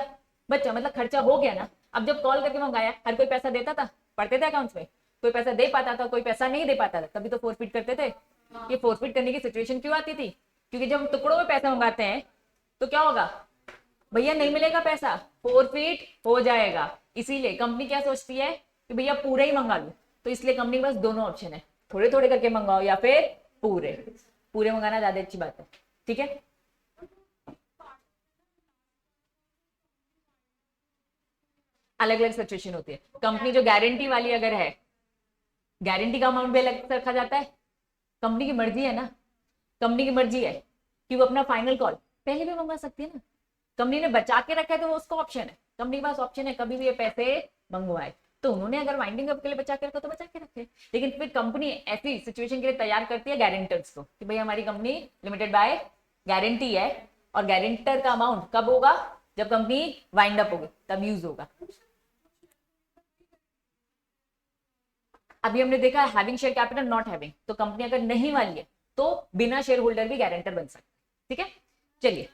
बच्चा, मतलब खर्चा हो गया ना। अब जब कॉल करके मंगाया, हर कोई पैसा देता था, पढ़ते थे अकाउंट्स में, कोई पैसा दे पाता था, कोई पैसा नहीं दे पाता था, तभी तो फोरफिट करते थे। ये फोरफिट करने की सिचुएशन क्यों आती थी? क्योंकि जब हम टुकड़ों में पैसा मंगाते हैं तो क्या होगा, भैया नहीं मिलेगा पैसा, फोरफिट हो जाएगा। इसीलिए कंपनी क्या सोचती है कि भैया पूरे ही मंगा लो, तो इसलिए कंपनी के पास दोनों ऑप्शन है, थोड़े थोड़े करके मंगाओ या फिर पूरे। पूरे मंगाना ज्यादा अच्छी बात है, ठीक है। अलग अलग सिचुएशन होती है। कंपनी जो गारंटी वाली अगर है, गारंटी का अमाउंट भी अलग से रखा जाता है। कंपनी की मर्जी है ना, कंपनी की मर्जी है कि वो अपना फाइनल कॉल पहले भी मंगवा सकती है ना। कंपनी ने बचा के रखा है तो वो उसका ऑप्शन है, कंपनी के पास ऑप्शन है कभी भी ये पैसे मंगवाए। तो उन्होंने अगर वाइंडिंग अप के लिए बचा के रखा तो बचा के रखे, लेकिन फिर कंपनी ऐसी सिचुएशन के लिए तैयार करती है गारंटर्स को कि भाई हमारी कंपनी लिमिटेड बाय गारंटी है, और गारंटर का अमाउंट कब होगा, जब कंपनी वाइंड अप होगी तब यूज होगा। अभी हमने देखा having share capital, not having, तो कंपनी अगर नहीं वाली है तो बिना शेयर होल्डर भी गारंटर बन सकते हैं, ठीक है। चलिए,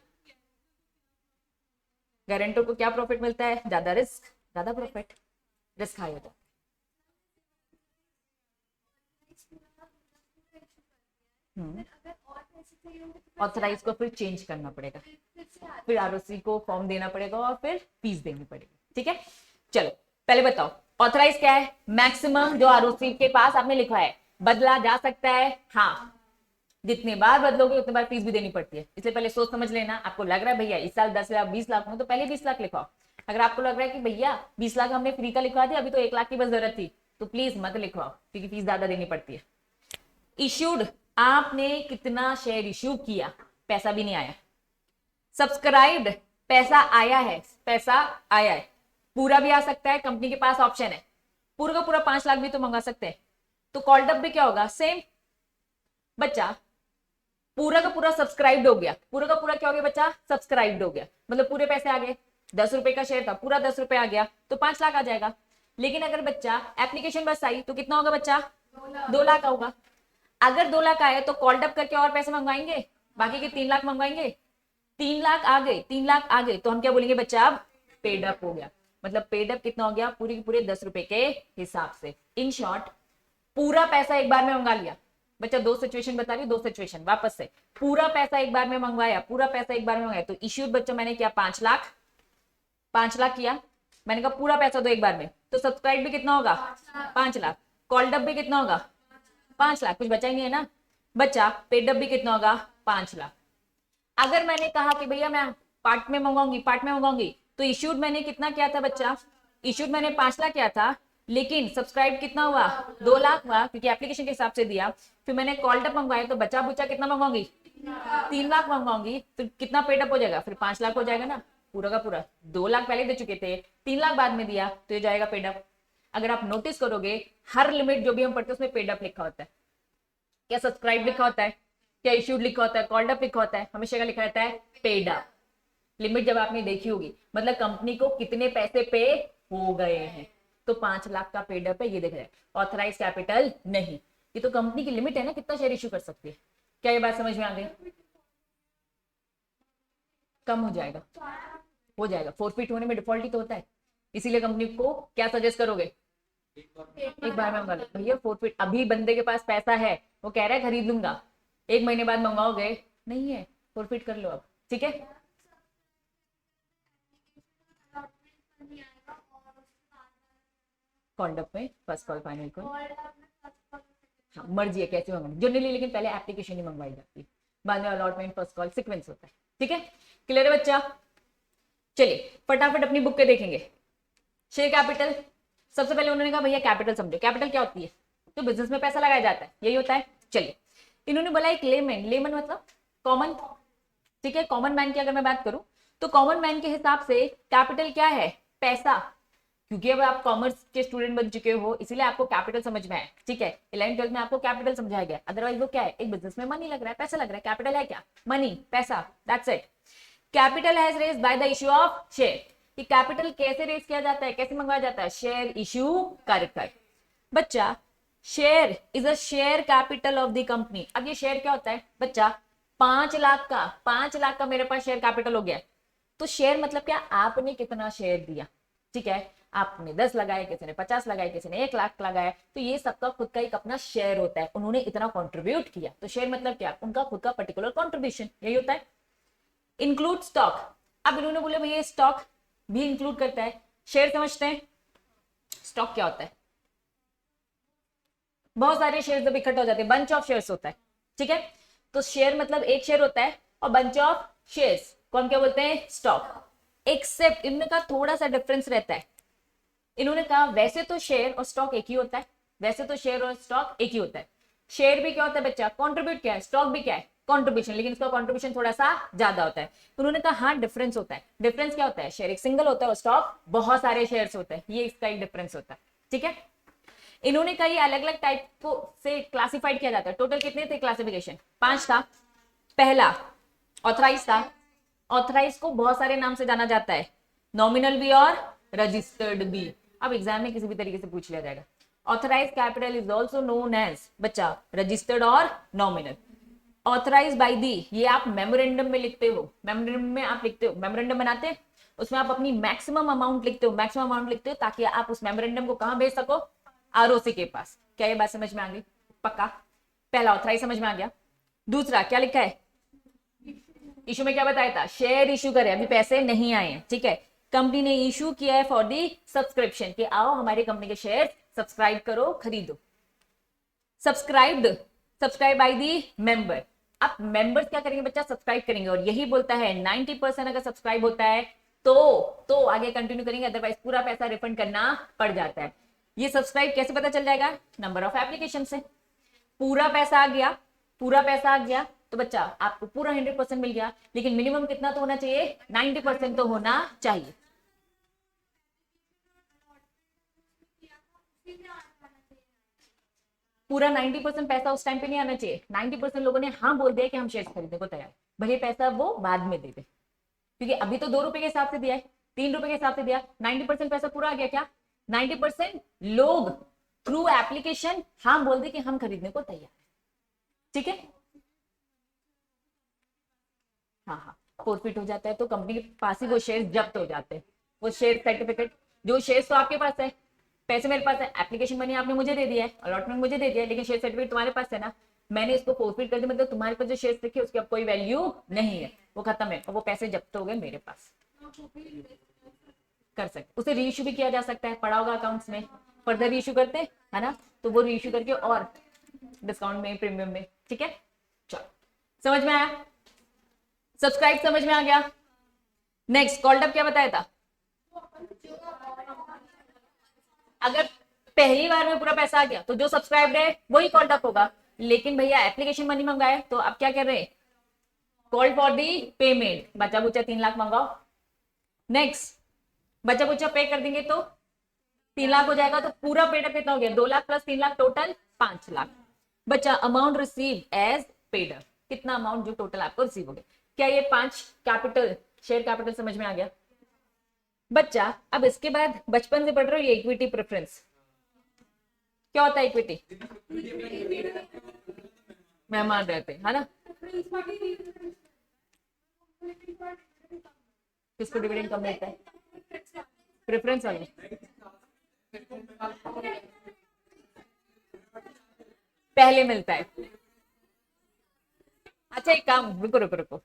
गारंटर को क्या प्रॉफिट मिलता है, ज्यादा रिस्क ज्यादा प्रॉफिट, रिस्क हाई होता है। ऑथराइज को फिर चेंज करना पड़ेगा, फिर आरओसी को फॉर्म देना पड़ेगा और फिर फीस देनी पड़ेगी, ठीक है। चलो पहले बताओ ऑथराइज क्या है, मैक्सिमम जो आरओसी के पास आपने लिखा है बदला जा सकता है, हाँ जितने बार बदलोगे उतने बार फीस भी देनी पड़ती है, इसलिए पहले सोच समझ लेना। आपको लग रहा है भैया इस साल 10 लाख 20 लाख में, तो पहले 20 लाख लिखवाओ। अगर आपको लग रहा है कि भैया 20 लाख हमने फ्री का लिखवा दिया, अभी तो 1 लाख की बस जरूरत थी, तो प्लीज मत लिखवाओ क्योंकि फीस ज्यादा देनी पड़ती है। इश्यूड, आपने कितना शेयर इश्यू किया, पैसा भी नहीं आया। सब्सक्राइब्ड, पैसा आया है, पैसा आया है, पूरा भी आ सकता है, कंपनी के पास ऑप्शन है, पूरा का पूरा 5 लाख भी तो मंगा सकते हैं। तो कॉल्ड अप भी क्या होगा, सेम बच्चा, पूरा का पूरा सब्सक्राइब्ड हो गया, पूरा का पूरा क्या हो गया बच्चा, सब्सक्राइब्ड हो गया, मतलब पूरे पैसे आ गए। 10 रुपए का शेयर था, पूरा 10 रुपए आ गया तो 5 लाख आ जाएगा। लेकिन अगर बच्चा एप्लीकेशन बस आई तो कितना होगा बच्चा, 2 लाख होगा। अगर 2 लाख आए तो कॉल्ड अप करके और पैसे मंगवाएंगे, बाकी के 3 लाख मंगवाएंगे। 3 लाख आ गए, 3 लाख आ गए तो हम क्या बोलेंगे बच्चा, अब पेड अप हो गया। मतलब पेड अप कितना हो गया, पूरे के पूरे 10 रुपए के हिसाब से। इन शॉर्ट पूरा पैसा एक बार में मंगा लिया बच्चा, 2 सिचुएशन बता रही हूँ, 2 सिचुएशन वापस से। पूरा पैसा एक बार में मंगवाया, पूरा पैसा एक बार में मंगवाया तो इश्यूड बच्चा मैंने किया 5 लाख, 5 लाख किया, मैंने कहा पूरा पैसा दो एक बार में, तो सब्सक्राइब भी कितना होगा, 5 लाख, कॉल्ड अप भी कितना होगा, 5 लाख, कुछ बचा ही नहीं है ना बच्चा, पेड अप भी कितना होगा, 5 लाख। अगर मैंने कहा कि भैया मैं पार्ट में मंगाऊंगी, तो इश्यूड मैंने कितना किया था बच्चा, इश्यूड मैंने 5 लाख किया था, लेकिन सब्सक्राइब कितना हुआ, 2 लाख हुआ, क्योंकि एप्लीकेशन के हिसाब से दिया। फिर मैंने कॉल्ड अप मंगवाया तो बचा बुचा कितना मंगवाऊंगी, 3 लाख मंगवाऊंगी, तो कितना पेड अप हो जाएगा, फिर 5 लाख हो जाएगा ना, पूरा का पूरा। 2 लाख पहले दे चुके थे, 3 लाख बाद में दिया तो ये जाएगा पेड अप। अगर आप नोटिस करोगे हर लिमिट जो भी हम पढ़ते हैं उसमें पेड अप लिखा होता है, क्या सब्सक्राइब लिखा होता है, क्या इश्यूड लिखा होता है, कॉल्ड अप लिखा होता है, हमेशा क्या लिखा रहता है, पेड अप। लिमिट जब आपने देखी होगी, मतलब कंपनी को कितने पैसे पे हो गए हैं, तो 5 लाख का पेड अप है, ये देख रहे हैं। ऑथराइज कैपिटल नहीं, ये तो कंपनी की लिमिट है ना, कितना शेयर इश्यू कर सकती है। क्या ये बात समझ में आ गई, कम हो जाएगा, हो जाएगा, फोरफिट होने में डिफॉल्ट ही तो होता है। इसीलिए कंपनी को क्या सजेस्ट करोगे, एक बार में मंगा लो भैया फोरफिट। अभी बंदे के पास पैसा है, वो कह रहा है खरीद लूंगा, 1 महीने बाद मंगाओगे, नहीं है, फोरफिट कर लो अब, ठीक है। कॉल्ड अप में फर्स्ट कॉल फाइनल कॉल, हाँ मर्जी है कैसे मंगानी जनरली, लेकिन पहले एप्लीकेशन ही मंगवाई जाती है, बाद में अलॉटमेंट फर्स्ट कॉल सीक्वेंस होता है, ठीक है। क्लियर है बच्चा, चलिए फटाफट अपनी बुक के देखेंगे। शेयर कैपिटल, सबसे पहले उन्होंने कहा भैया कैपिटल समझो, कैपिटल क्या होती है, तो बिजनेस में पैसा लगाया जाता है, यही होता है। चलिए इन्होंने बोला एक लेमन, लेमन मतलब कॉमन, ठीक है। कॉमन मैन की अगर मैं बात करूं तो कॉमन मैन के हिसाब से कैपिटल क्या है, पैसा, क्योंकि अब आप कॉमर्स के स्टूडेंट बन चुके हो इसलिए आपको कैपिटल समझ में है, ठीक है। 11th-12th में आपको कैपिटल समझाया गया, अदरवाइज वो क्या है, एक बिजनेस में मनी लग रहा है, पैसा लग रहा है, कैपिटल है क्या, मनी, पैसा, that's it. Capital has raised by the issue of share, कि कैपिटल कैसे रेज किया जाता है, कैसे मंगवाया जाता है, शेयर इश्यू कर कर। बच्चा share is a share capital of the company. अब ये शेयर क्या होता है बच्चा, 5 लाख का मेरे पास शेयर कैपिटल हो गया। तो शेयर मतलब क्या, आपने कितना शेयर दिया, ठीक है, आपने 10 लगाए, किसी ने 50 लगाए, किसी ने 1 लाख लगाया, तो ये सबका खुद का एक अपना शेयर होता है, उन्होंने इतना कंट्रीब्यूट किया। तो शेयर मतलब क्या, उनका खुद का पर्टिकुलर कंट्रीब्यूशन, यही होता है। इंक्लूड स्टॉक, अब इन्होंने बोले भैया स्टॉक भी इंक्लूड करता है। शेयर समझते हैं, स्टॉक क्या होता है, बहुत सारे शेयर जब इकट्ठे हो जाते हैं, बंच ऑफ शेयर्स होता है, ठीक है। तो शेयर मतलब एक शेयर होता है, और बंच ऑफ शेयर्स को हम क्या बोलते हैं, स्टॉक। एक्सेप्ट इनमें का थोड़ा सा डिफरेंस रहता है। इन्होंने कहा वैसे तो शेयर और स्टॉक एक ही होता है, वैसे तो शेयर और स्टॉक एक ही होता है। शेयर भी क्या होता है बच्चा, कंट्रीब्यूट क्या है, स्टॉक भी क्या है, कंट्रीब्यूशन, लेकिन इसका कंट्रीब्यूशन थोड़ा सा ज्यादा होता है। उन्होंने कहा हाँ डिफरेंस होता है। डिफरेंस क्या होता है, शेयर एक सिंगल होता है और स्टॉक बहुत सारे शेयर्स होते हैं, ये इसका एक डिफरेंस होता है, ठीक है। इन्होंने कहा ये अलग अलग टाइप को से क्लासिफाइड किया जाता है। टोटल कितने थे क्लासिफिकेशन, 5 था। पहला ऑथराइज था, ऑथराइज को बहुत सारे नाम से जाना जाता है, नॉमिनल भी और रजिस्टर्ड भी। अब एग्जाम में किसी भी तरीके से पूछ लिया जाएगा। Authorise capital is also known as बच्चा रजिस्टर्ड और नॉमिनल। ऑथराइज बाय दी, ये आप मेमोरेंडम में लिखते हो, मेमोरेंडम में आप लिखते हो, मेमोरेंडम बनाते हैं उसमें आप अपनी मैक्सिमम अमाउंट लिखते हो, मैक्सिमम अमाउंट लिखते हो ताकि आप उस मेमोरेंडम को कहां भेज सको, आरओसी के पास। क्या ये बात समझ में आ गई, पक्का। पहला ऑथराइज समझ में आ गया। दूसरा क्या लिखा है, इशू में क्या बताया था, शेयर इशू करे, अभी पैसे नहीं आए हैं, ठीक है। कंपनी ने इशू किया है फॉर दी सब्सक्रिप्शन, कि आओ हमारी कंपनी के शेयर सब्सक्राइब करो, खरीदो। Subscribed, subscribe by the member. अब मेंबर्स क्या करेंगे बच्चा, सब्सक्राइब करेंगे, और यही बोलता है 90% अगर सब्सक्राइब होता है तो आगे कंटिन्यू करेंगे, अदरवाइज पूरा पैसा रिफंड करना पड़ जाता है। ये सब्सक्राइब कैसे पता चल जाएगा, नंबर ऑफ एप्लीकेशन से। पूरा पैसा आ गया, पूरा पैसा आ गया तो बच्चा आपको पूरा 100% मिल गया, लेकिन मिनिमम कितना तो होना चाहिए, 90% तो होना चाहिए। पूरा 90% पैसा उस टाइम पे नहीं आना चाहिए। 90% लोगों ने हाँ बोल दिया कि हम शेयर खरीदने को तैयार, भले पैसा वो बाद में दे दे, क्योंकि अभी तो 2 रुपए के हिसाब से दिया है, 3 रुपए के हिसाब से दिया, 90% पैसा पूरा आ गया क्या, 90% लोग थ्रू एप्लीकेशन हाँ बोल दे कि हम खरीदने को तैयार, ठीक है। हाँ हाँ, फोरफिट हो जाता है तो कंपनी के पास ही वो शेयर जब्त हो जाते हैं। वो शेयर सर्टिफिकेट, जो शेयर तो आपके पास है, पैसे मेरे पास है, एप्लीकेशन मनी आपने मुझे दे दिया है, अलॉटमेंट मुझे दे दिया है, लेकिन शेयर सर्टिफिकेट तुम्हारे पास है ना, मैंने इसको फोरफिट कर दिया, मतलब तुम्हारे पास जो शेयर रखे उसकी अब कोई वैल्यू नहीं है, वो खत्म है, और वो पैसे जब्त हो गए मेरे पास। कर सकते, उसे रीइश्यू भी किया जा सकता है, पड़ा होगा अकाउंट्स में, फर्दर रीइश्यू करते हैं है ना, तो वो रीइश्यू करके और डिस्काउंट में, प्रीमियम में, ठीक है। चलो समझ में आया, सब्सक्राइब समझ में आ गया। नेक्स्ट कॉल्ड अप क्या बताया था, अगर पहली बार में पूरा पैसा आ गया तो जो सब्सक्राइब है वही कॉल्ड अप होगा, लेकिन भैया एप्लीकेशन मनी मंगाए तो अब क्या कर रहे हैं, कॉल फॉर दी पेमेंट, बचा बुचा 3 लाख मंगाओ। नेक्स्ट बचा बुचा पे कर देंगे तो 3 लाख हो जाएगा, तो पूरा पेड कितना हो गया, 2 लाख प्लस 3 लाख टोटल 5 लाख। बचा अमाउंट रिसीव एज पेड, कितना अमाउंट जो टोटल आपको रिसीव हो गया। क्या ये 5 कैपिटल शेयर कैपिटल समझ में आ गया बच्चा। अब इसके बाद बचपन से पढ़ रहे हो ये इक्विटी प्रेफरेंस, क्या होता है इक्विटी, मेहमान रहते है ना, किसको डिविडेंड कम मिलता है, प्रेफरेंस वाले, पहले मिलता है। अच्छा एक काम, रुको रुको रुको,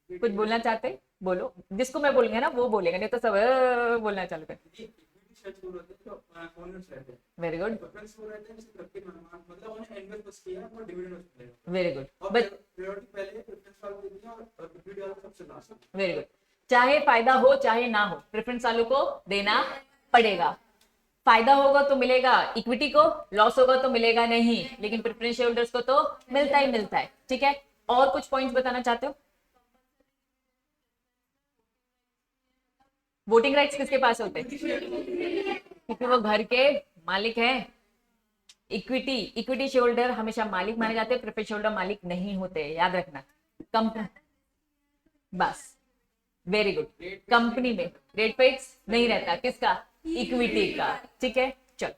कुछ बोलना चाहते बोलो, जिसको मैं बोलूंगा ना वो बोलेगा, नहीं तो सब बोलना चालू कर। Very good, very good, very good. चाहे फायदा हो चाहे ना हो, प्रेफरेंस वालों को देना पड़ेगा। फायदा होगा तो मिलेगा इक्विटी को, लॉस होगा तो मिलेगा नहीं, लेकिन प्रेफरेंस शेयर होल्डर्स को तो मिलता ही मिलता है, ठीक है। और कुछ पॉइंट्स बताना चाहते हो, वोटिंग राइट्स किसके पास होते हैं, क्योंकि वो घर के मालिक हैं। इक्विटी, इक्विटी शेयर होल्डर हमेशा मालिक माने जाते हैं, प्रेफरेंस शेयर होल्डर मालिक नहीं होते, याद रखना। कंपनी, बस वेरी गुड, कंपनी में रेट फिक्स नहीं रहता, किसका, इक्विटी का, ठीक है। चलो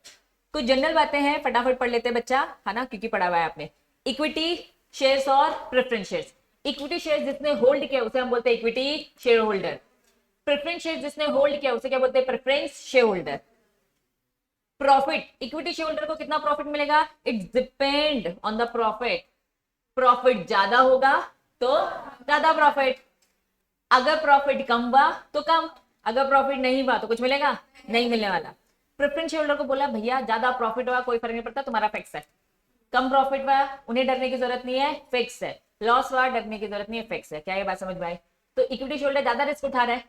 कुछ जनरल बातें हैं, फटाफट पढ़ लेते हैं बच्चा, है ना, क्योंकि पढ़ा हुआ है आपने। इक्विटी शेयर्स और प्रेफरेंस शेयर्स। इक्विटी शेयर जिसने होल्ड किया उसे हम बोलते हैं equity share holder. Preference share जिसने होल्ड किया उसे क्या बोलते हैं? Preference share holder. Profit, equity share holder को कितना प्रॉफिट मिलेगा? It's depend on the profit. Profit ज्यादा होगा तो ज्यादा प्रॉफिट, अगर प्रॉफिट कम हुआ तो कम, अगर प्रॉफिट नहीं हुआ तो कुछ मिलेगा नहीं मिलने वाला। प्रेफरेंस शेयर होल्डर को बोला भैया ज्यादा प्रॉफिट हुआ कोई फर्क नहीं पड़ता, तुम्हारा फिक्स है। कम प्रॉफिट हुआ उन्हें डरने की जरूरत नहीं है, फिक्स है। लॉस हुआ डरने की जरूरत नहीं है, फिक्स है। क्या ये बात समझ में आई? तो इक्विटी शेयर होल्डर ज्यादा रिस्क उठा रहा है,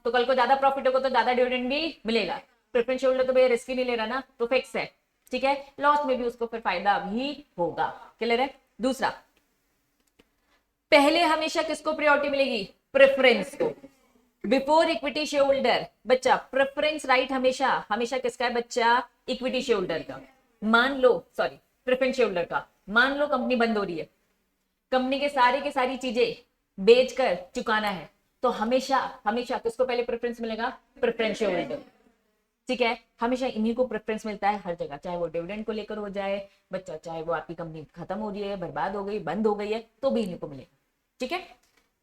तो कल को ज्यादा प्रॉफिट होगा तो ज्यादा डिविडेंड भी मिलेगा। प्रेफरेंस शेयर होल्डर तो भैया रिस्क ही नहीं ले रहा ना, तो फिक्स है, ठीक है। लॉस में भी उसको फिर फायदा भी होगा। क्लियर है? दूसरा, पहले हमेशा किसको प्रायोरिटी मिलेगी? प्रेफरेंस को, बिफोर इक्विटी शेयर होल्डर। बच्चा प्रेफरेंस राइट हमेशा हमेशा किसका है बच्चा? इक्विटी शेयर होल्डर का। मान लो, सॉरी, प्रेफरेंस शेयर होल्डर का। मान लो कंपनी बंद हो रही है, कंपनी के सारी चीजें बेचकर चुकाना है, तो हमेशा हमेशा किसको पहले प्रेफरेंस मिलेगा? प्रेफरेंस शेयर होल्डर, ठीक है। हमेशा इन्हीं को प्रेफरेंस मिलता है हर जगह, चाहे वो डिविडेंड को लेकर हो जाए बच्चा, चाहे वो आपकी कंपनी खत्म हो रही है, बर्बाद हो गई, बंद हो गई है, तो भी इन्हीं को मिलेगा, ठीक है।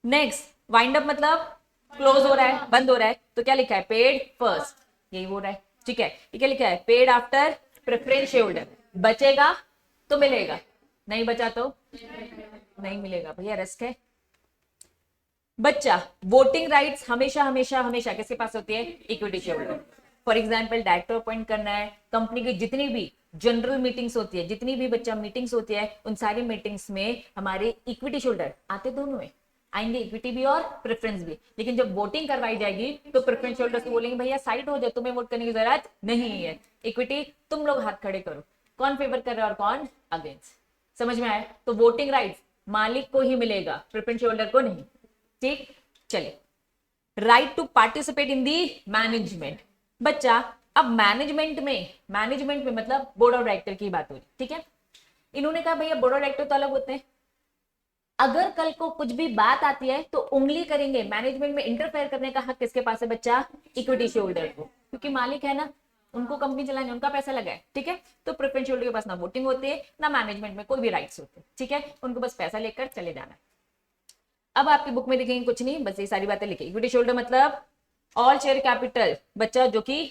नेक्स्ट, वाइंड अप मतलब क्लोज हो रहा है, बंद हो रहा है, तो क्या लिखा है? पेड फर्स्ट, यही हो रहा है, ठीक है। ये क्या लिखा है? Paid after preference share holder. बचेगा तो मिलेगा, नहीं बचा तो नहीं मिलेगा, भैया रिस्क है। बच्चा वोटिंग राइट्स हमेशा हमेशा हमेशा किसके पास होती है? Equity share holder. For example director appoint करना है, कंपनी की जितनी भी जनरल मीटिंग्स होती है, जितनी भी बच्चा मीटिंग्स होती है, उन सारी मीटिंग्स में हमारे इक्विटी शेयर होल्डर आते, दोनों में आएंगे, इक्विटी भी और प्रेफरेंस भी। लेकिन जब वोटिंग करवाई जाएगी तो प्रेफरेंस होल्डर्स को बोलेंगे भैया साइड हो जाए, तुम्हें वोट करने की जरूरत नहीं है, इक्विटी तुम लोग हाथ खड़े करो, कौन फेवर कर रहा है और कौन अगेंस्ट। समझ में आया? तो वोटिंग राइट्स मालिक को ही मिलेगा, प्रेफरेंस होल्डर को नहीं, ठीक। चलिए, right to participate in the management. बच्चा अब मैनेजमेंट में मतलब बोर्ड ऑफ डायरेक्टर की बात हो रही, ठीक है। इन्होंने कहा भैया बोर्ड ऑफ डायरेक्टर तो अलग होते हैं, अगर कल को कुछ भी बात आती है तो उंगली करेंगे, मैनेजमेंट में इंटरफेयर करने का हक किसके पास है बच्चा? इक्विटी शेयर होल्डर को, क्योंकि मालिक है ना, उनको कंपनी चलाने, उनका पैसा लगा है, ठीक है। तो प्रेफरेंस होल्डर के पास ना वोटिंग होती है ना मैनेजमेंट में कोई भी राइट्स होते हैं, ठीक है, उनको बस पैसा लेकर चले जाना है। अब आपकी बुक में दिखेंगे कुछ नहीं, बस ये सारी बातें लिखी। इक्विटी शेयर होल्डर मतलब ऑल शेयर कैपिटल बच्चा जो कि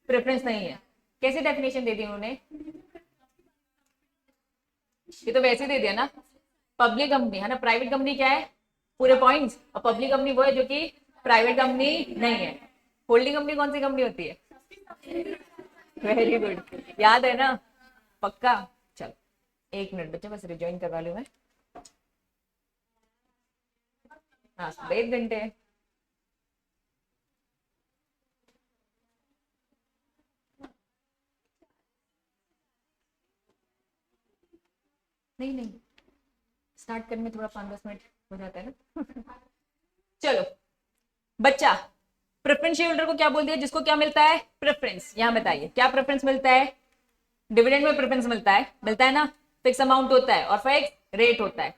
प्रेफरेंस नहीं है। कैसी डेफिनेशन दे दी उन्होंने? ये तो वैसे दे दिया ना, पब्लिक कंपनी है ना, प्राइवेट कंपनी क्या है? पूरे पॉइंट्स। और पब्लिक कंपनी वो है जो कि प्राइवेट कंपनी नहीं है। होल्डिंग कंपनी कौन सी कंपनी होती है? वेरी गुड, याद है ना, पक्का। चलो 1 मिनट बच्चे, बस रिज्वाइन करवा लूं मैं। हाँ 1 घंटे। नहीं नहीं, स्टार्ट करने में थोड़ा 5-10 मिनट हो जाता है ना। चलो बच्चा, प्रेफरेंस शेयर होल्डर को क्या बोल दिया? जिसको क्या मिलता है? प्रेफरेंस। यहां बताइए क्या प्रेफरेंस मिलता है? डिविडेंड में प्रेफरेंस मिलता है ना, फिक्स अमाउंट होता है और फिक्स रेट होता है।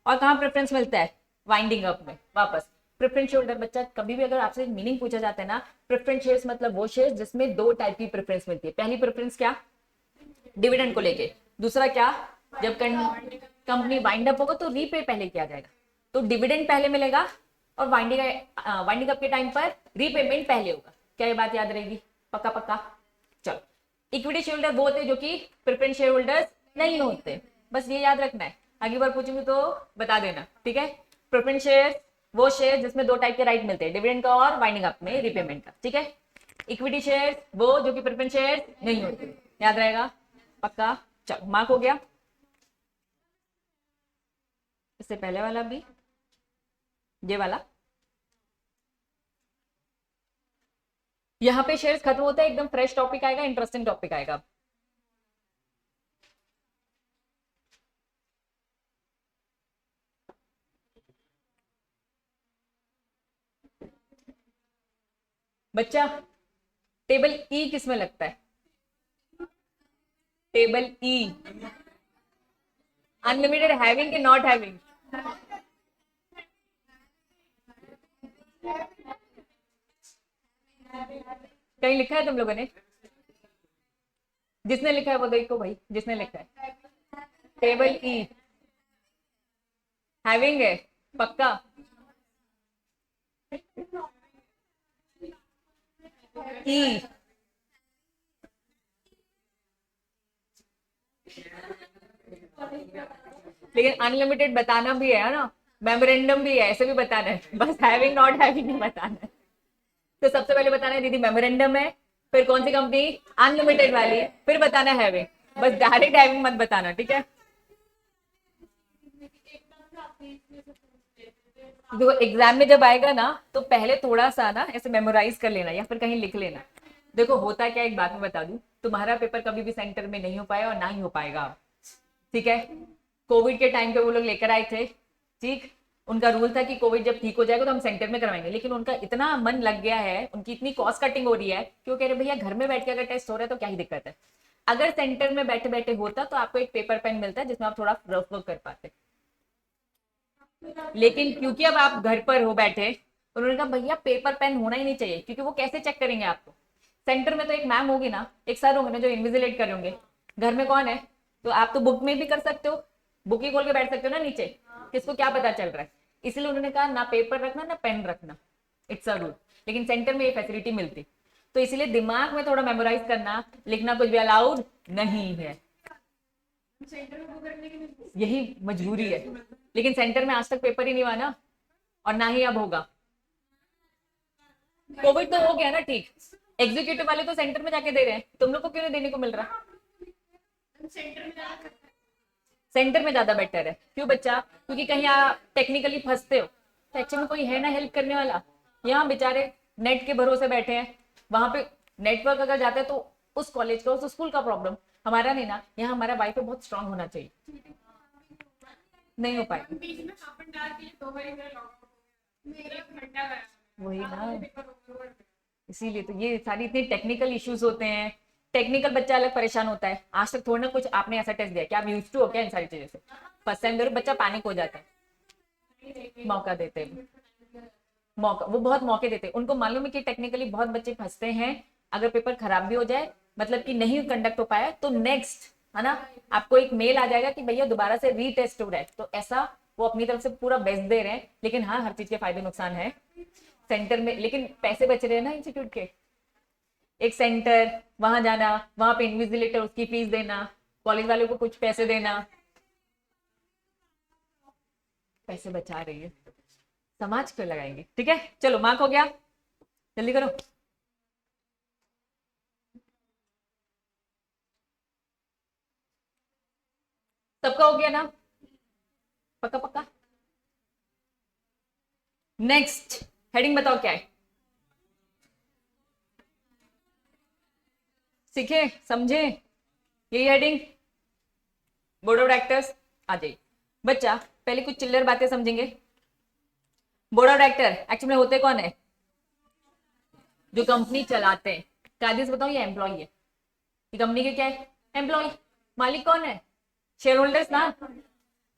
और कहां प्रेफरेंस मिलता है? वाइंडिंग अप में वापस। प्रेफरेंस शेयर होल्डर बच्चा, कभी भी अगर आपसे मीनिंग पूछा जाता है ना, प्रेफरेंस शेयर्स मतलब वो शेयर्स जिसमें 2 टाइप की प्रेफरेंस मिलती है। पहली प्रेफरेंस क्या? डिविडेंड को लेके। दूसरा क्या? जब कंपनी वाइंड अप होगा तो रीपे पहले किया जाएगा, तो डिविडेंड पहले मिलेगा और वाइंडिंग अप के टाइम पर रीपेमेंट पहले होगा। क्या ये बात याद रहेगी? पक्का पक्का। चलो, इक्विटी शेयर होल्डर वो होते हैं जो कि प्रेफरेंस शेयर होल्डर्स नहीं होते, बस ये याद रखना है, अगली बार पूछूंगी तो बता देना, ठीक है। प्रेफरेंस शेयर वो शेयर जिसमें 2 टाइप के राइट मिलते हैं, डिविडेंड का और वाइंडिंग अप में रीपेमेंट का, ठीक है। इक्विटी शेयर वो जो कि प्रेफरेंस शेयर नहीं होते, याद रहेगा, पक्का। चलो मार्क हो गया। इससे पहले वाला भी, ये वाला, यहाँ पे शेयर्स खत्म होता है, एकदम फ्रेश टॉपिक आएगा, इंटरेस्टिंग टॉपिक आएगा। बच्चा टेबल ई किस में लगता है? टेबल ई अनलिमिटेड हैविंग कि नॉट हैविंग? कहीं लिखा है तुम लोगों ने? जिसने लिखा है वो देखो भाई, जिसने लिखा है टेबल ई हैविंग है पक्का। ई लेकिन अनलिमिटेड बताना भी है ना, मेमोरेंडम भी है, ऐसे भी बताना है, बस हैविंग नॉट हैविंग नहीं बताना है। तो सबसे पहले बताना है दीदी मेमोरेंडम है, फिर कौन सी कंपनी, अनलिमिटेड वाली, फिर बताना है हैविंग, बस डायरेक्ट हैविंग मत बताना, ठीक है। देखो एग्जाम में जब आएगा ना तो पहले थोड़ा सा ना ऐसे मेमोराइज कर लेना या फिर कहीं लिख लेना। देखो होता क्या, एक बात मैं बता दूं, तुम्हारा पेपर कभी भी सेंटर में नहीं हो पाया और ना ही हो पाएगा अब, ठीक है। कोविड के टाइम पे वो लोग लेकर आए थे, ठीक, उनका रूल था कि कोविड जब ठीक हो जाएगा तो हम सेंटर में करवाएंगे, लेकिन उनका इतना मन लग गया है, उनकी इतनी कॉस्ट कटिंग हो रही है कि वो कह रहे भैया घर में बैठ के अगर टेस्ट हो रहा है तो क्या ही दिक्कत है। अगर सेंटर में बैठे बैठे होता तो आपको एक पेपर पेन मिलता है जिसमें आप थोड़ा रफ वर्क कर पाते, लेकिन क्योंकि अब आप घर पर हो बैठे, उन्होंने कहा भैया पेपर पेन होना ही नहीं चाहिए, क्योंकि वो कैसे चेक करेंगे आपको। सेंटर में तो एक मैम होगी ना, एक सर होंगे ना जो इन्विजिलेट करेंगे, घर में कौन है, तो आप तो बुक में भी कर सकते हो, बुक ही खोल के बैठ सकते हो ना नीचे, किसको क्या पता चल रहा है। इसलिए उन्होंने कहा ना पेपर रखना ना पेन रखना, इट्स अ रूल, लेकिन सेंटर में ये फैसिलिटी मिलती, तो इसलिए दिमाग में थोड़ा मेमोराइज करना, लिखना कुछ भी अलाउड नहीं है, यही मजबूरी है। लेकिन सेंटर में आज तक पेपर ही नहीं हुआ ना, और ना ही अब होगा। कोविड तो हो गया ना ठीक, एग्जीक्यूटिव वाले तो सेंटर में जाके दे रहे हैं, तुम लोग को क्यों नहीं देने को मिल रहा। सेंटर में ज्यादा बेटर है, क्यों बच्चा, क्योंकि कहीं आप टेक्निकली फंसते हो तो एक्चुअली में कोई है ना हेल्प करने वाला। यहाँ बेचारे नेट के भरोसे बैठे हैं, वहां पे नेटवर्क अगर जाता है तो उस कॉलेज का उस स्कूल का प्रॉब्लम, हमारा नहीं ना। यहाँ हमारा वाईफाई बहुत स्ट्रांग होना चाहिए, नहीं हो पाएगा, वही ना। इसीलिए तो ये सारी इतनी टेक्निकल इश्यूज होते हैं, टेक्निकल बच्चा अलग परेशान होता है। आज तक थोड़ा ना कुछ आपने ऐसा टेस्ट दिया, क्या आप यूज टू हो क्या इन सारी चीजों से, फर्स्ट टाइम दे रहे हो, बच्चा पैनिक हो जाता है। मौका देते हैं, मौका, वो बहुत मौके देते हैं, उनको मालूम है कि टेक्निकली बहुत बच्चे फंसते हैं, अगर पेपर खराब भी हो जाए, मतलब कि नहीं कंडक्ट हो पाया, तो नेक्स्ट है ना आपको एक मेल आ जाएगा कि भैया दोबारा से रीटेस्ट हो रहा है, तो ऐसा वो अपनी तरफ से पूरा बेस्ट दे रहे हैं। लेकिन हाँ हर चीज के फायदे नुकसान है सेंटर में, लेकिन पैसे बच रहे हैं ना इंस्टीट्यूट के। एक सेंटर, वहां जाना, वहां पे इन्विजिलेटर, उसकी फीस देना, कॉलेज वालों को कुछ पैसे देना, पैसे बचा रही है, समाज क्यों लगाएंगे। ठीक है चलो मार्क हो गया, जल्दी करो। सबका हो गया ना, पक्का पक्का। नेक्स्ट हेडिंग बताओ क्या है, सीखे समझे, यही हेडिंग, बोर्ड ऑफ डायरेक्टर्स। आ जाइए बच्चा, पहले कुछ चिल्लर बातें समझेंगे। बोर्ड ऑफ डायरेक्टर एक्चुअली होते कौन है, जो कंपनी चलाते हैं। कायदे से बताओ ये एम्प्लॉय है, ये कंपनी के क्या है, एम्प्लॉय। मालिक कौन है, शेयर होल्डर्स ना।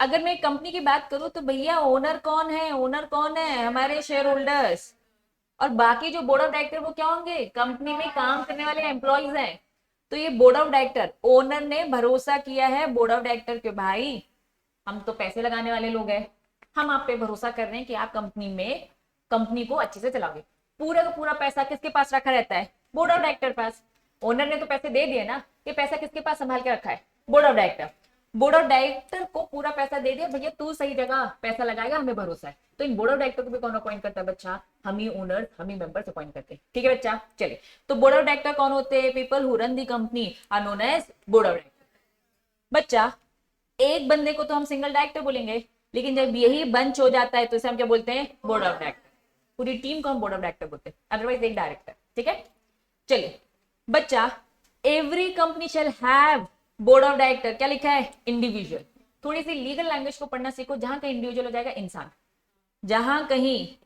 अगर मैं कंपनी की बात करूं तो भैया ओनर कौन है, ओनर कौन है, हमारे शेयर होल्डर्स। और बाकी जो बोर्ड ऑफ डायरेक्टर वो क्या होंगे, कंपनी में काम करने वाले एम्प्लॉयज हैं। तो ये बोर्ड ऑफ डायरेक्टर, ओनर ने भरोसा किया है बोर्ड ऑफ डायरेक्टर के, भाई हम तो पैसे लगाने वाले लोग हैं, हम आप पे भरोसा कर रहे हैं कि आप कंपनी में कंपनी को अच्छे से चलाओगे। पूरा का पूरा पैसा किसके पास रखा रहता है, board of director pass. Owner ने तो पैसे दे दिए ना, ये पैसा किसके पास संभाल के रखा है, board of director. Board of director को पूरा पैसा दे दिया, भैया तू सही जगह पैसा लगाएगा, हमें भरोसा है। तो इन बोर्ड ऑफ डायरेक्टर को भी कौन अपॉइंट करता है बच्चा, हम ही ओनर, हम ही मेंबर्स अपॉइंट करते हैं। ठीक है बच्चा चलिए, तो बोर्ड ऑफ डायरेक्टर कौन होते हैं, people who run the company are known as board of director. बच्चा एक बंदे को तो हम सिंगल डायरेक्टर बोलेंगे, लेकिन जब यही बंच हो जाता है तो इसे हम क्या बोलते हैं, बोर्ड ऑफ डायरेक्टर। पूरी टीम को हम बोर्ड ऑफ डायरेक्टर बोलते हैं, अदरवाइज एक डायरेक्टर। ठीक है चलिए बच्चा, every company shall have board of director, क्या लिखा है, इंडिविजुअल। थोड़ी सी लीगल लैंग्वेज को पढ़ना सीखो, जहां कहीं इंडिविजुअल हो जाएगा इंसान, जहां कहीं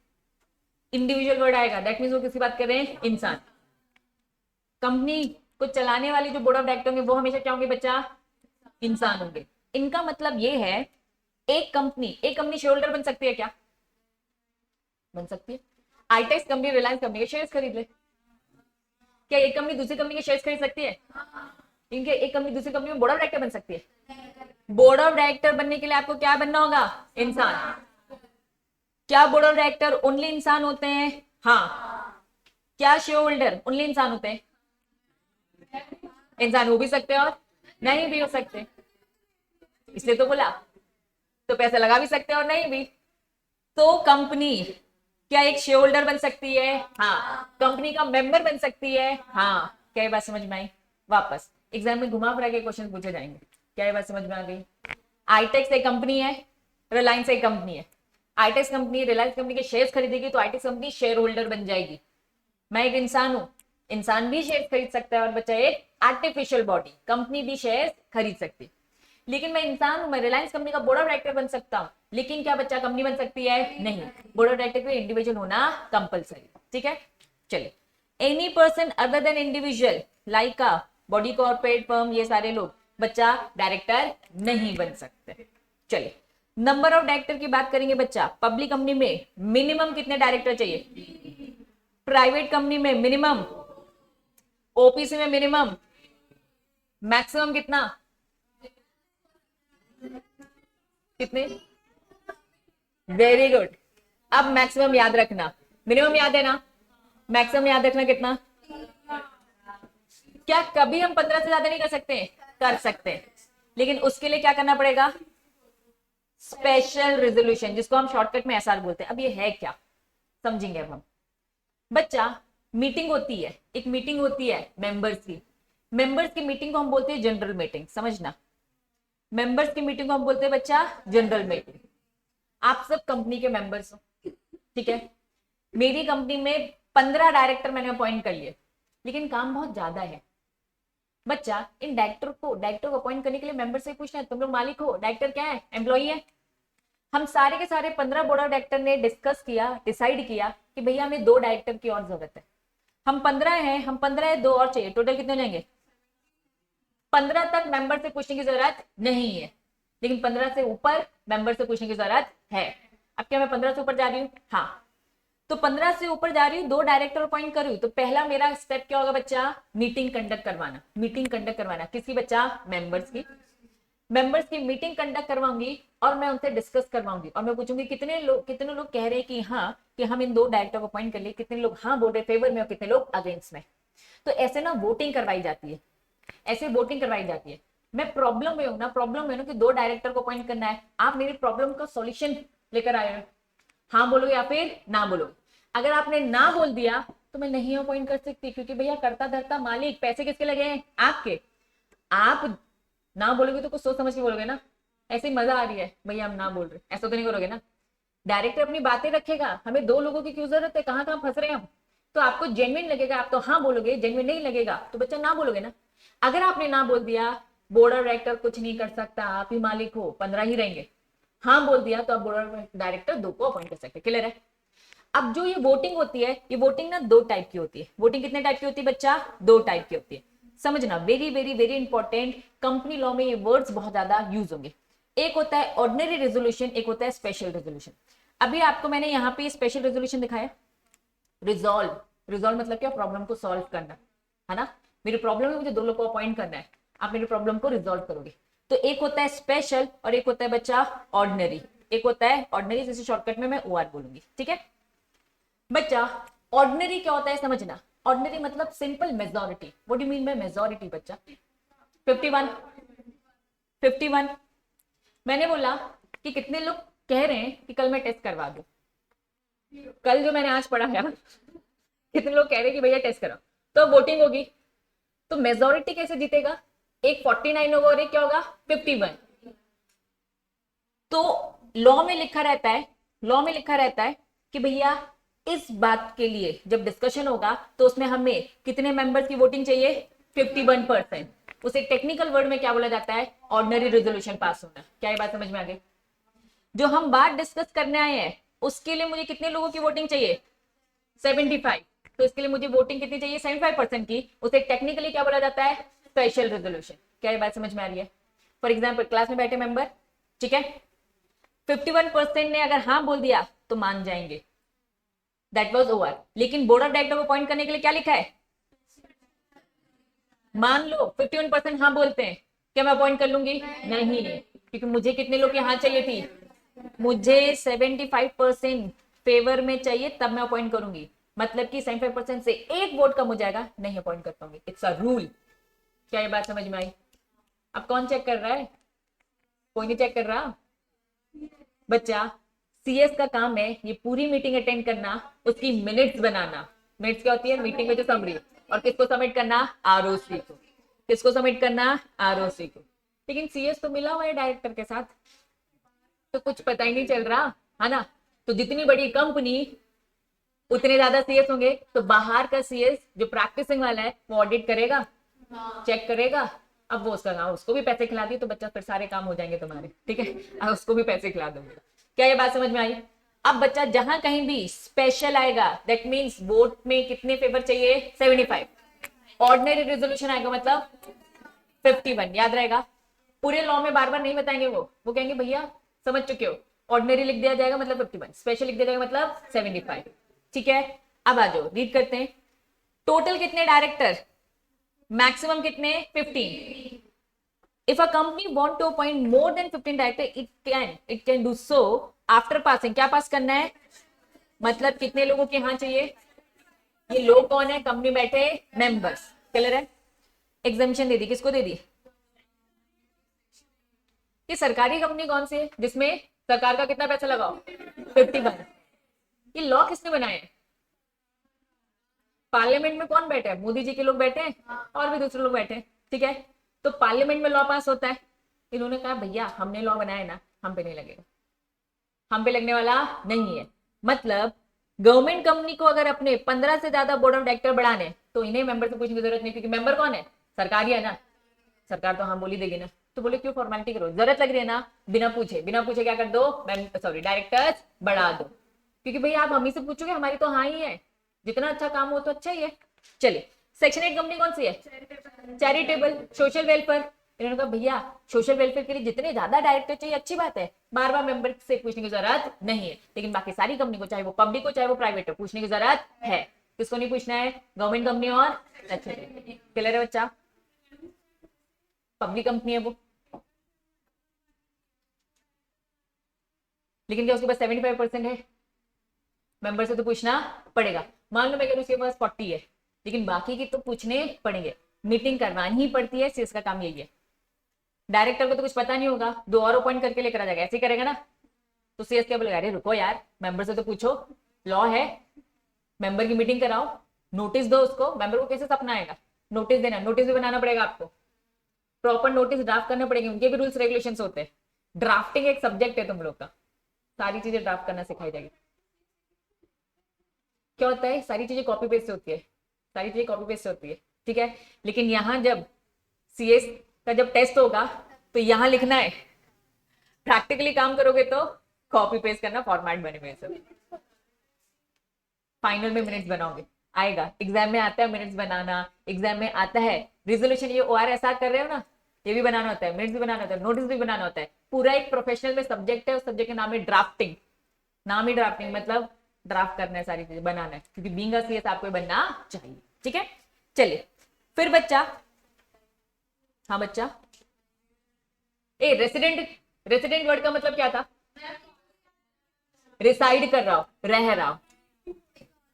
इंडिविजुअल वर्ड आएगा दैट मींस वो किसी बात कर रहे हैं, इंसान। कंपनी को चलाने वाले जो बोर्ड ऑफ डायरेक्टर होंगे वो हमेशा क्या होंगे बच्चा, इंसान होंगे। इनका मतलब ये है, एक कंपनी शेयर होल्डर बन सकती है क्या, बन सकती है। आईटेक्स कंपनी रिलायंस कंपनी के शेयर्स खरीद ले, क्या एक कंपनी दूसरी कंपनी के शेयर्स खरीद सकती है, इनके एक कंपनी दूसरी कंपनी में बोर्ड ऑफ डायरेक्टर बन सकती है। बोर्ड ऑफ डायरेक्टर बनने के लिए आपको क्या बनना होगा? इंसान। क्या बोर्ड ऑफ डायरेक्टर ओनली इंसान होते हैं? हाँ। क्या शेयर होल्डर ओनली इंसान होते हैं? इंसान हो भी सकते हैं और नहीं भी हो सकते, इसलिए तो बोला। तो पैसा लगा भी सकते हैं और नहीं भी। तो कंपनी क्या एक शेयर होल्डर बन सकती है? हाँ। कंपनी का मेंबर बन सकती है? हाँ। क्या ये बात समझ में आई? वापस एग्जाम में घुमा फिरा के क्वेश्चन पूछे जाएंगे। क्या ये बात समझ में आ गई? आईटेक्स एक कंपनी है, रिलायंस एक कंपनी है। आईटेक्स कंपनी रिलायंस कंपनी के शेयर्स खरीदेगी तो आईटेक्स कंपनी शेयर होल्डर बन जाएगी। मैं एक इंसान हूं, इंसान भी शेयर खरीद सकता है, और बच्चा एक आर्टिफिशियल बॉडी, कंपनी भी शेयर खरीद सकती। लेकिन मैं इंसान हूं, मैं रिलायंस कंपनी का बोर्ड ऑफ डायरेक्टर बन सकता हूं, लेकिन क्या बच्चा कंपनी बन सकती है? नहीं। बोर्ड ऑफ डायरेक्टर के इंडिविजुअल होना कंपलसरी। ठीक है, चलिए। Any person other than individual like a body, corporate firm, ये सारे लोग बच्चा डायरेक्टर नहीं बन सकते। चलिए, नंबर ऑफ डायरेक्टर की बात करेंगे बच्चा। पब्लिक कंपनी में मिनिमम कितने डायरेक्टर चाहिए? प्राइवेट कंपनी में मिनिमम, ओपीसी में मिनिमम, मैक्सिमम कितना? कितने? Very good. अब मैक्सिमम याद रखना, मिनिमम याद है ना, मैक्सिमम याद रखना कितना? क्या कभी हम 15 से ज्यादा नहीं कर सकते? कर सकते हैं, लेकिन उसके लिए क्या करना पड़ेगा? स्पेशल रेजोल्यूशन, जिसको हम शॉर्टकट में एसआर बोलते हैं। अब ये है क्या, समझेंगे अब हम। बच्चा मीटिंग होती है, एक मीटिंग होती है मेंबर्स की। मेंबर्स की मीटिंग को हम बोलते हैं जनरल मीटिंग, समझना। मेंबर्स की मीटिंग को हम बोलते हैं बच्चा जनरल मीटिंग। आप सब कंपनी के मेंबर्स हो, ठीक है। मेरी कंपनी में 15 डायरेक्टर मैंने अपॉइंट कर लिए, लेकिन काम बहुत ज्यादा है। बच्चा इन डायरेक्टर को अपॉइंट करने के लिए मेंबर से पूछना है, तुम लोग मालिक हो, डायरेक्टर क्या है? एम्प्लॉई है। हम सारे के सारे 15 बोर्ड ऑफ डायरेक्टर ने डिस्कस किया, डिसाइड किया कि भैया हमें 2 डायरेक्टर की और जरूरत है। हम 15 हैं, हम 15 है, 2 और चाहिए, टोटल कितने हो जाएंगे? 15 तक मेंबर से पूछने की जरूरत नहीं है, लेकिन 15 से ऊपर मेंबर से पूछने की जरूरत है। अब क्या मैं 15 से ऊपर जा रही हूँ? हाँ। तो 15 से ऊपर जा रही हूँ, 2 डायरेक्टर अपॉइंट कर रही हूँ, तो पहला मेरा स्टेप क्या होगा बच्चा? मीटिंग कंडक्ट करवाना। मीटिंग कंडक्ट करवाना किसकी बच्चा? मेंबर्स की। मेंबर्स की मीटिंग कंडक्ट करवाऊंगी और मैं उनसे डिस्कस करवाऊंगी, और मैं पूछूंगी कितने लोग कह रहे हैं कि हाँ, कि हम इन 2 डायरेक्टर को अपॉइंट कर लिए, कितने लोग हाँ बोल रहे फेवर में और कितने लोग अगेंस्ट में। तो ऐसे ना वोटिंग करवाई जाती है, ऐसे वोटिंग करवाई जाती है। मैं प्रॉब्लम में हूं ना, कि 2 डायरेक्टर को अपॉइंट करना है, आप मेरी प्रॉब्लम का सॉल्यूशन लेकर आए हो, हाँ बोलोगे या फिर ना बोलोगे? अगर आपने ना बोल दिया तो मैं नहीं अपॉइंट कर सकती, क्योंकि भैया करता धरता मालिक, पैसे किसके लगे हैं? आपके। आप ना बोलोगे तो कुछ सोच समझ के बोलोगे ना, ऐसे ही मजा आ रही है भैया हम ना बोल रहे, ऐसा तो नहीं करोगे ना। डायरेक्टर अपनी बातें रखेगा, हमें 2 लोगों की क्यों जरूरत है, कहाँ कहाँ फंस रहे हैं हम। तो आपको जेन्युइन लगेगा आप तो हाँ बोलोगे, जेन्युइन नहीं लगेगा तो बच्चा ना बोलोगे ना। अगर आपने ना बोल दिया, बोर्ड ऑफ डायरेक्टर कुछ नहीं कर सकता, आप ही मालिक हो, 15 ही रहेंगे। हाँ बोल दिया तो आप बोर्ड ऑफ डायरेक्टर 2 को अपॉइंट कर सकते। क्लियर है? अब जो ये वोटिंग होती है, ये वोटिंग ना 2 टाइप की होती है। वोटिंग कितने टाइप की होती है बच्चा? 2 टाइप की होती है, समझना। Very very very important, company law में ये वर्ड्स बहुत ज्यादा यूज होंगे। एक होता है ऑर्डिनरी रेजोल्यूशन, एक होता है स्पेशल रेजोल्यूशन। अभी आपको मैंने यहाँ पे स्पेशल रेजोल्यूशन दिखाया। रिजॉल्व, रिजॉल्व मतलब क्या? प्रॉब्लम को सॉल्व करना, है ना। मेरी प्रॉब्लम है, मुझे 2 लोग को अपॉइंट करना है, आप मेरी प्रॉब्लम को रिजॉल्व करोगे। तो एक होता है स्पेशल और एक होता है बच्चा ऑर्डिनरी। एक होता है ऑर्डिनरी, जैसे शॉर्टकट में मैं ओआर बोलूंगी, ठीक है बच्चा। ऑर्डिनरी क्या होता है समझना। ऑर्डिनरी मतलब simple majority. What do mean by majority बच्चा? 51। 51। मैंने बोला कि कितने लोग कह रहे हैं कि कल मैं टेस्ट करवा दूं। कल जो मैंने आज पढ़ा है, कितने लोग कह रहे हैं कि भैया टेस्ट कराओ, तो वोटिंग होगी। तो मेजोरिटी कैसे जीतेगा? एक 49 होगा और एक क्या होगा? 51। तो लॉ में लिखा रहता है, लॉ में लिखा रहता है कि भैया इस बात के लिए जब डिस्कशन होगा तो उसमें हमें कितने मेंबर्स की वोटिंग चाहिए? 51%। उसे टेक्निकल वर्ड में क्या बोला जाता है? ऑर्डिनरी रेजोल्यूशन पास होना। क्या ये बात समझ में आ गई? जो हम बात डिस्कस करने आए हैं उसके लिए मुझे कितने लोगों की वोटिंग चाहिए? 75। तो इसके लिए मुझे वोटिंग कितनी चाहिए? 75% की। उसे टेक्निकली क्या बोला जाता है? Special resolution. क्या ये बात समझ में आ रही है? फॉर एग्जाम्पल क्लास में बैठे मेंबर, ठीक है, 51% ने अगर हाँ बोल दिया तो मान जाएंगे, दैट वाज ओवर। लेकिन बोर्ड ऑफ डायरेक्टर को अपॉइंट करने के लिए क्या लिखा है? मान लो 51% हाँ बोलते हैं, क्या मैं अपॉइंट कर लूंगी? नहीं, क्योंकि मुझे कितने लोग यहाँ चाहिए थी? मुझे 75% फेवर में चाहिए, तब मैं अपॉइंट करूंगी। मतलब कि 75% से एक वोट कम हो जाएगा, नहीं अपॉइंट कर पाऊंगी। It's a rule. क्या ये बात समझ में आई? अब कौन चेक कर रहा है? कोई नहीं चेक कर रहा बच्चा। सीएस का काम है ये पूरी मीटिंग अटेंड करना, उसकी मिनट्स बनाना। मिनट्स क्या होती है? मीटिंग में जो समरी। और किसको सबमिट करना? आरओसी को। किसको सबमिट करना? आरओसी को। लेकिन सीएस तो मिला हुआ है डायरेक्टर के साथ, तो कुछ पता ही नहीं चल रहा है ना। तो जितनी बड़ी कंपनी उतने ज्यादा सीएस होंगे, तो बाहर का सीएस जो प्रैक्टिसिंग वाला है वो ऑडिट करेगा, चेक करेगा। अब वो उसको भी पैसे खिला दिए तो बच्चा फिर सारे काम हो जाएंगे तुम्हारे, ठीक है। अब उसको भी पैसे खिला दूंगा। क्या ये बात समझ में आई? अब बच्चा जहां कहीं भी स्पेशल आएगा, दैट मीन्स वोट में कितने फेवर चाहिए? 75। ऑर्डिनरी रेजोल्यूशन आएगा मतलब 51। याद रहेगा? पूरे लॉ में बार बार नहीं बताएंगे, वो कहेंगे भैया समझ चुके हो, ऑर्डिनरी लिख दिया जाएगा मतलब 51, स्पेशल लिख दिया जाएगा मतलब 75। ठीक है, अब आ जाओ रीड करते हैं। टोटल कितने डायरेक्टर? मैक्सिमम कितने? 15। If a company want to appoint more than 15 director, it can do so after passing। क्या पास करना है? मतलब कितने लोगों के यहाँ चाहिए? ये लोग कौन है? कंपनी बैठे मेंबर्स। क्लियर है? एग्जामिशन दे दी, किसको दे दी? ये सरकारी कंपनी कौन सी है जिसमें सरकार का कितना पैसा लगाओ? 51। ये लॉ किसने बनाए? पार्लियामेंट में कौन बैठे हैं? मोदी जी के लोग बैठे हैं और भी दूसरे लोग बैठे हैं, ठीक है। तो पार्लियामेंट में लॉ पास होता है। इन्होंने कहा भैया हमने लॉ बनाया ना, हम पे नहीं लगेगा, हम पे लगने वाला नहीं है। मतलब गवर्नमेंट कंपनी को अगर अपने 15 से ज्यादा बोर्ड ऑफ डायरेक्टर बढ़ाने, तो इन्हें मेंबर से पूछने की जरूरत नहीं, क्योंकि मेंबर कौन है? सरकार ही है ना। सरकार तो हाँ बोली देगी ना। तो बोले क्यों फॉर्मेलिटी करो, जरूरत लग रही है ना, बिना पूछे क्या कर दो? सॉरी, डायरेक्टर्स बढ़ा दो। क्योंकि भैया आप हम ही से पूछोगे, हमारी तो हाँ ही है, जितना अच्छा काम हो तो अच्छा ही है। चलिए, सेक्शन 8 कंपनी कौन सी है? Charitable, social welfare. इन्होंने कहा भैया सोशल वेलफेयर के लिए जितने ज्यादा डायरेक्टर चाहिए, अच्छी बात है, बार बार मेंबर से पूछने की जरूरत नहीं है। लेकिन बाकी सारी कंपनी को, चाहे वो पब्लिक हो चाहे वो प्राइवेट हो, पूछने की जरूरत है। किसको नहीं पूछना है? गवर्नमेंट कंपनी और क्लियर है बच्चा? पब्लिक कंपनी है वो, लेकिन क्या उसके पास 75% है? मेंबर से तो पूछना पड़ेगा। मान लो मैं कह रही उसके पास 40 है, लेकिन बाकी की तो पूछने पड़ेंगे, मीटिंग करवानी ही पड़ती है। सीएस का काम यही है। डायरेक्टर को तो कुछ पता नहीं होगा, 2 और अपॉइंट करके लेकर आ जाएगा, ऐसे ही करेगा ना। तो सीएस क्या बोलेगा? अरे रुको यार, मेंबर से तो पूछो, लॉ है, मेंबर की मीटिंग कराओ, नोटिस दो उसको। मेंबर को कैसे सपना आएगा? नोटिस देना, नोटिस भी बनाना पड़ेगा आपको, प्रॉपर नोटिस ड्राफ्ट करने पड़ेंगे, उनके भी रूल्स रेगुलेशंस होते हैं। ड्राफ्टिंग एक सब्जेक्ट है तुम लोग का, सारी चीजें ड्राफ्ट करना सिखाई जाएगी। क्या होता है? सारी चीजें कॉपी पेस्ट से होती है, सारी चीजें कॉपी पेस्ट से होती है, ठीक है। लेकिन यहाँ जब सीएस का जब टेस्ट होगा, तो यहाँ लिखना है, प्रैक्टिकली काम करोगे तो कॉपी पेस्ट करना, फॉर्मेट बने हुए सब। फाइनल में मिनट्स बनाओगे, आएगा एग्जाम में आता है मिनट्स बनाना, एग्जाम में आता है रिजोल्यूशन। ये ORSR कर रहे हो ना, ये भी बनाना होता है, मिनट्स भी बनाना होता है, नोटिस भी बनाना होता है। पूरा एक प्रोफेशनल में सब्जेक्ट है, उस सब्जेक्ट का नाम है ड्राफ्टिंग। नाम ही ड्राफ्टिंग, मतलब ड्राफ्ट करना है, सारी चीजें बनाना है, क्योंकि बीइंग अ सीएस आपको बनना चाहिए, ठीक है। चलिए फिर बच्चा, हाँ बच्चा, रेसिडेंट, रेसिडेंट वर्ड का मतलब क्या था? रिसाइड कर रहा हो, रह रहा हो।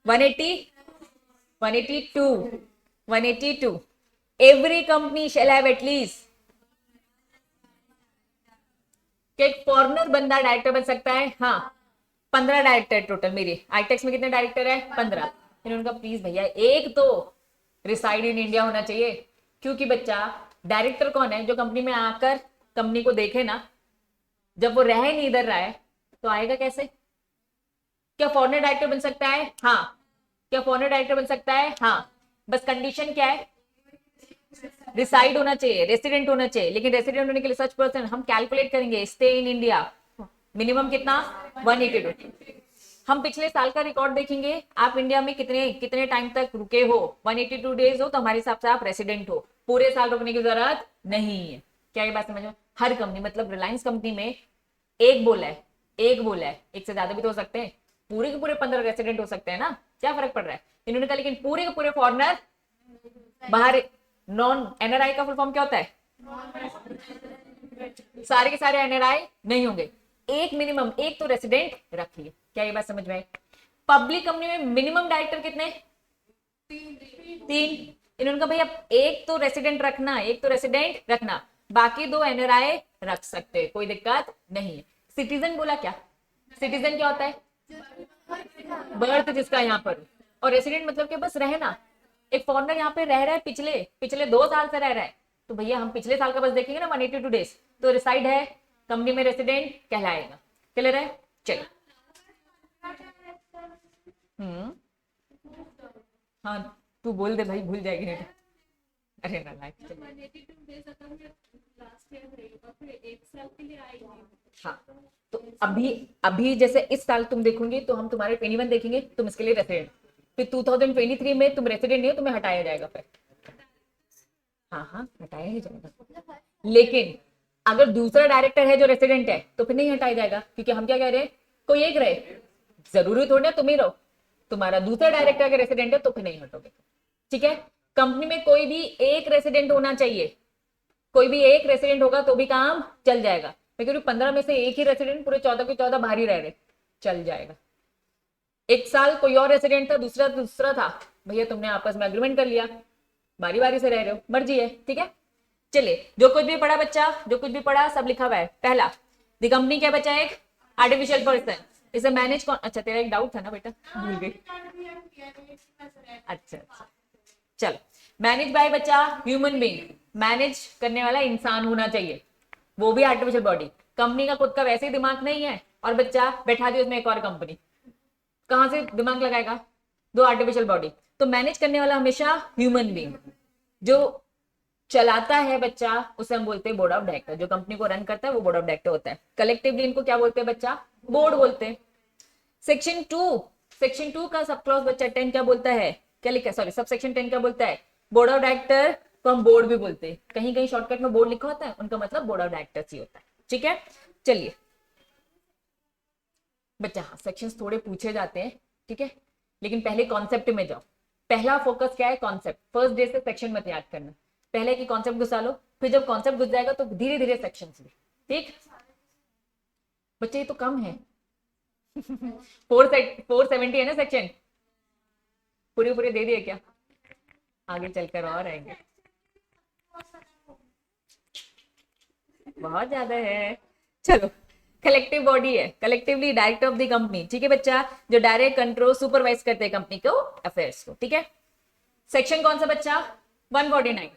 180, 182, 182। Every company shall have at least, एक फॉरनर बंदा डायरेक्टर बन सकता है। हाँ, 15 डायरेक्टर टोटल। मेरी आईटेक्स में कितने डायरेक्टर है? 15। इन्होंने कहा प्लीज भैया एक तो रिसाइड इन इंडिया होना चाहिए, क्योंकि बच्चा डायरेक्टर कौन है? जो कंपनी में आकर कंपनी को देखे ना, जब वो रह नहीं इधर रहा है तो आएगा कैसे? क्या फॉरेनर डायरेक्टर बन सकता है? हाँ। क्या फॉरेनर डायरेक्टर बन सकता है? हाँ। बस कंडीशन क्या है? रिसाइड होना चाहिए, रेसिडेंट होना चाहिए। लेकिन रेसिडेंट होने के लिए सच पर्सन हम कैलकुलेट करेंगे, स्टे इन इंडिया मिनिमम कितना? 182। हम पिछले साल का रिकॉर्ड देखेंगे, आप इंडिया में कितने कितने टाइम तक रुके हो। 182 डेज हो तो हमारे हिसाब से आप रेसिडेंट हो, पूरे साल रुकने की जरूरत नहीं है। क्या ये बात समझ में? हर कंपनी, मतलब रिलायंस कंपनी में एक बोला है, एक बोला है, एक से ज्यादा भी तो हो सकते हैं, पूरे के पूरे 15 रेसिडेंट हो सकते हैं ना, क्या फर्क पड़ रहा है? इन्होंने कहा लेकिन पूरे के पूरे फॉरनर बाहर नॉन एनआरआई का फुल फॉर्म क्या होता है? सारे के सारे एनआरआई नहीं होंगे, एक मिनिमम एक तो रेसिडेंट रखिए। क्या ये बात समझ में आई? पब्लिक कंपनी में मिनिमम डायरेक्टर कितने? 3। इन्होंने कहा भैया एक तो रेसिडेंट रखना, एक तो रेसिडेंट रखना, बाकी 2 एनआरआई रख सकते, कोई दिक्कत नहीं है। सिटीजन बोला क्या? सिटीजन क्या होता है? बर्थ जिसका यहाँ पर, और रेसिडेंट मतलब कि बस रहना। एक फॉरनर यहाँ पे रह रहा है, पिछले पिछले 2 साल से रह रहा है, तो भैया हम पिछले साल का बस देखेंगे ना 182 डेज, तो रिसाइड है कंपनी में, रेसिडेंट कहलाएगा। क्लियर है? चलिए। हाँ तू बोल दे भाई, भूल जाएगी नहीं तो। अरे ना लाइक हाँ, तो अभी अभी जैसे इस साल तुम देखोगे तो हम तुम्हारे 21 देखेंगे, तुम इसके लिए रेसिडेंट, फिर 2023 में तुम रेसिडेंट नहीं हो, तुम्हें हटाया जाएगा फिर। हाँ हाँ हटाया ही जाएगा, लेकिन अगर दूसरा डायरेक्टर है जो रेसिडेंट है तो फिर नहीं हटाया जाएगा, क्योंकि हम क्या कह रहे हैं, कोई एक रहे, जरूरी थोड़ी ना तुम ही रहो, तुम्हारा दूसरा डायरेक्टर अगर रेसिडेंट है तो फिर नहीं हटोगे। ठीक है? कंपनी में कोई भी एक रेसिडेंट होना चाहिए, कोई भी एक रेसिडेंट होगा तो भी काम चल जाएगा। मैं कह रही 15 में से एक ही रेसिडेंट, पूरे 14 के 14 बाहर ही रह रहे, चल जाएगा। एक साल कोई और रेसिडेंट था, दूसरा था, भैया तुमने आपस में एग्रीमेंट कर लिया, बारी बारी से रह रहे हो, मर्जी है। ठीक है? चलिए, जो कुछ भी पढ़ा बच्चा, जो कुछ भी पढ़ा सब लिखा हुआ है। पहला, द कंपनी क्या बचा? एक आर्टिफिशियल पर्सन, इसे मैनेज कौन? अच्छा तेरा एक डाउट था ना बेटा, भूल गई। अच्छा अच्छा, चलो। मैनेज बाय बच्चा ह्यूमन बीइंग, मैनेज करने वाला इंसान होना चाहिए, वो भी आर्टिफिशियल बॉडी। कंपनी का खुद का वैसे ही दिमाग नहीं है, और बच्चा बैठा दिया उसमें एक और कंपनी, कहां से दिमाग लगाएगा? 2 आर्टिफिशियल बॉडी, तो मैनेज करने वाला हमेशा ह्यूमन बीइंग। जो चलाता है बच्चा उसे हम बोलते हैं बोर्ड ऑफ डायरेक्टर, जो कंपनी को रन करता है वो बोर्ड ऑफ डायरेक्टर होता है। कलेक्टिवली इनको क्या बोलते हैं बच्चा? बोर्ड बोलते हैं। सेक्शन 2 का सब क्लॉज बच्चा 10 क्या बोलता है? क्या लिखा है? सॉरी, सब सेक्शन 10 क्या बोलता है? बोर्ड ऑफ डायरेक्टर को हम बोर्ड भी बोलते हैं, कहीं कहीं शॉर्टकट में बोर्ड लिखा होता है, उनका मतलब बोर्ड ऑफ डायरेक्टर्स ही होता है। ठीक है? चलिए बच्चा, हाँ सेक्शंस थोड़े पूछे जाते हैं, ठीक है, लेकिन पहले कॉन्सेप्ट में जाओ। पहला फोकस क्या है? कॉन्सेप्ट। फर्स्ट डे से सेक्शन मत याद करना, पहले की कॉन्सेप्ट घुसा लो, फिर जब कॉन्सेप्ट घुस जाएगा तो धीरे धीरे सेक्शंस भी। ठीक बच्चे, ये तो कम है 470 है ना सेक्शन, पूरे पूरे दे दिए क्या? आगे चलकर और आएंगे, बहुत ज्यादा है। चलो, कलेक्टिव बॉडी है, collectively director of the company. ठीक है बच्चा, जो डायरेक्ट कंट्रोल सुपरवाइज करते हैं कंपनी को अफेयर्स को। ठीक है? सेक्शन कौन सा बच्चा? 149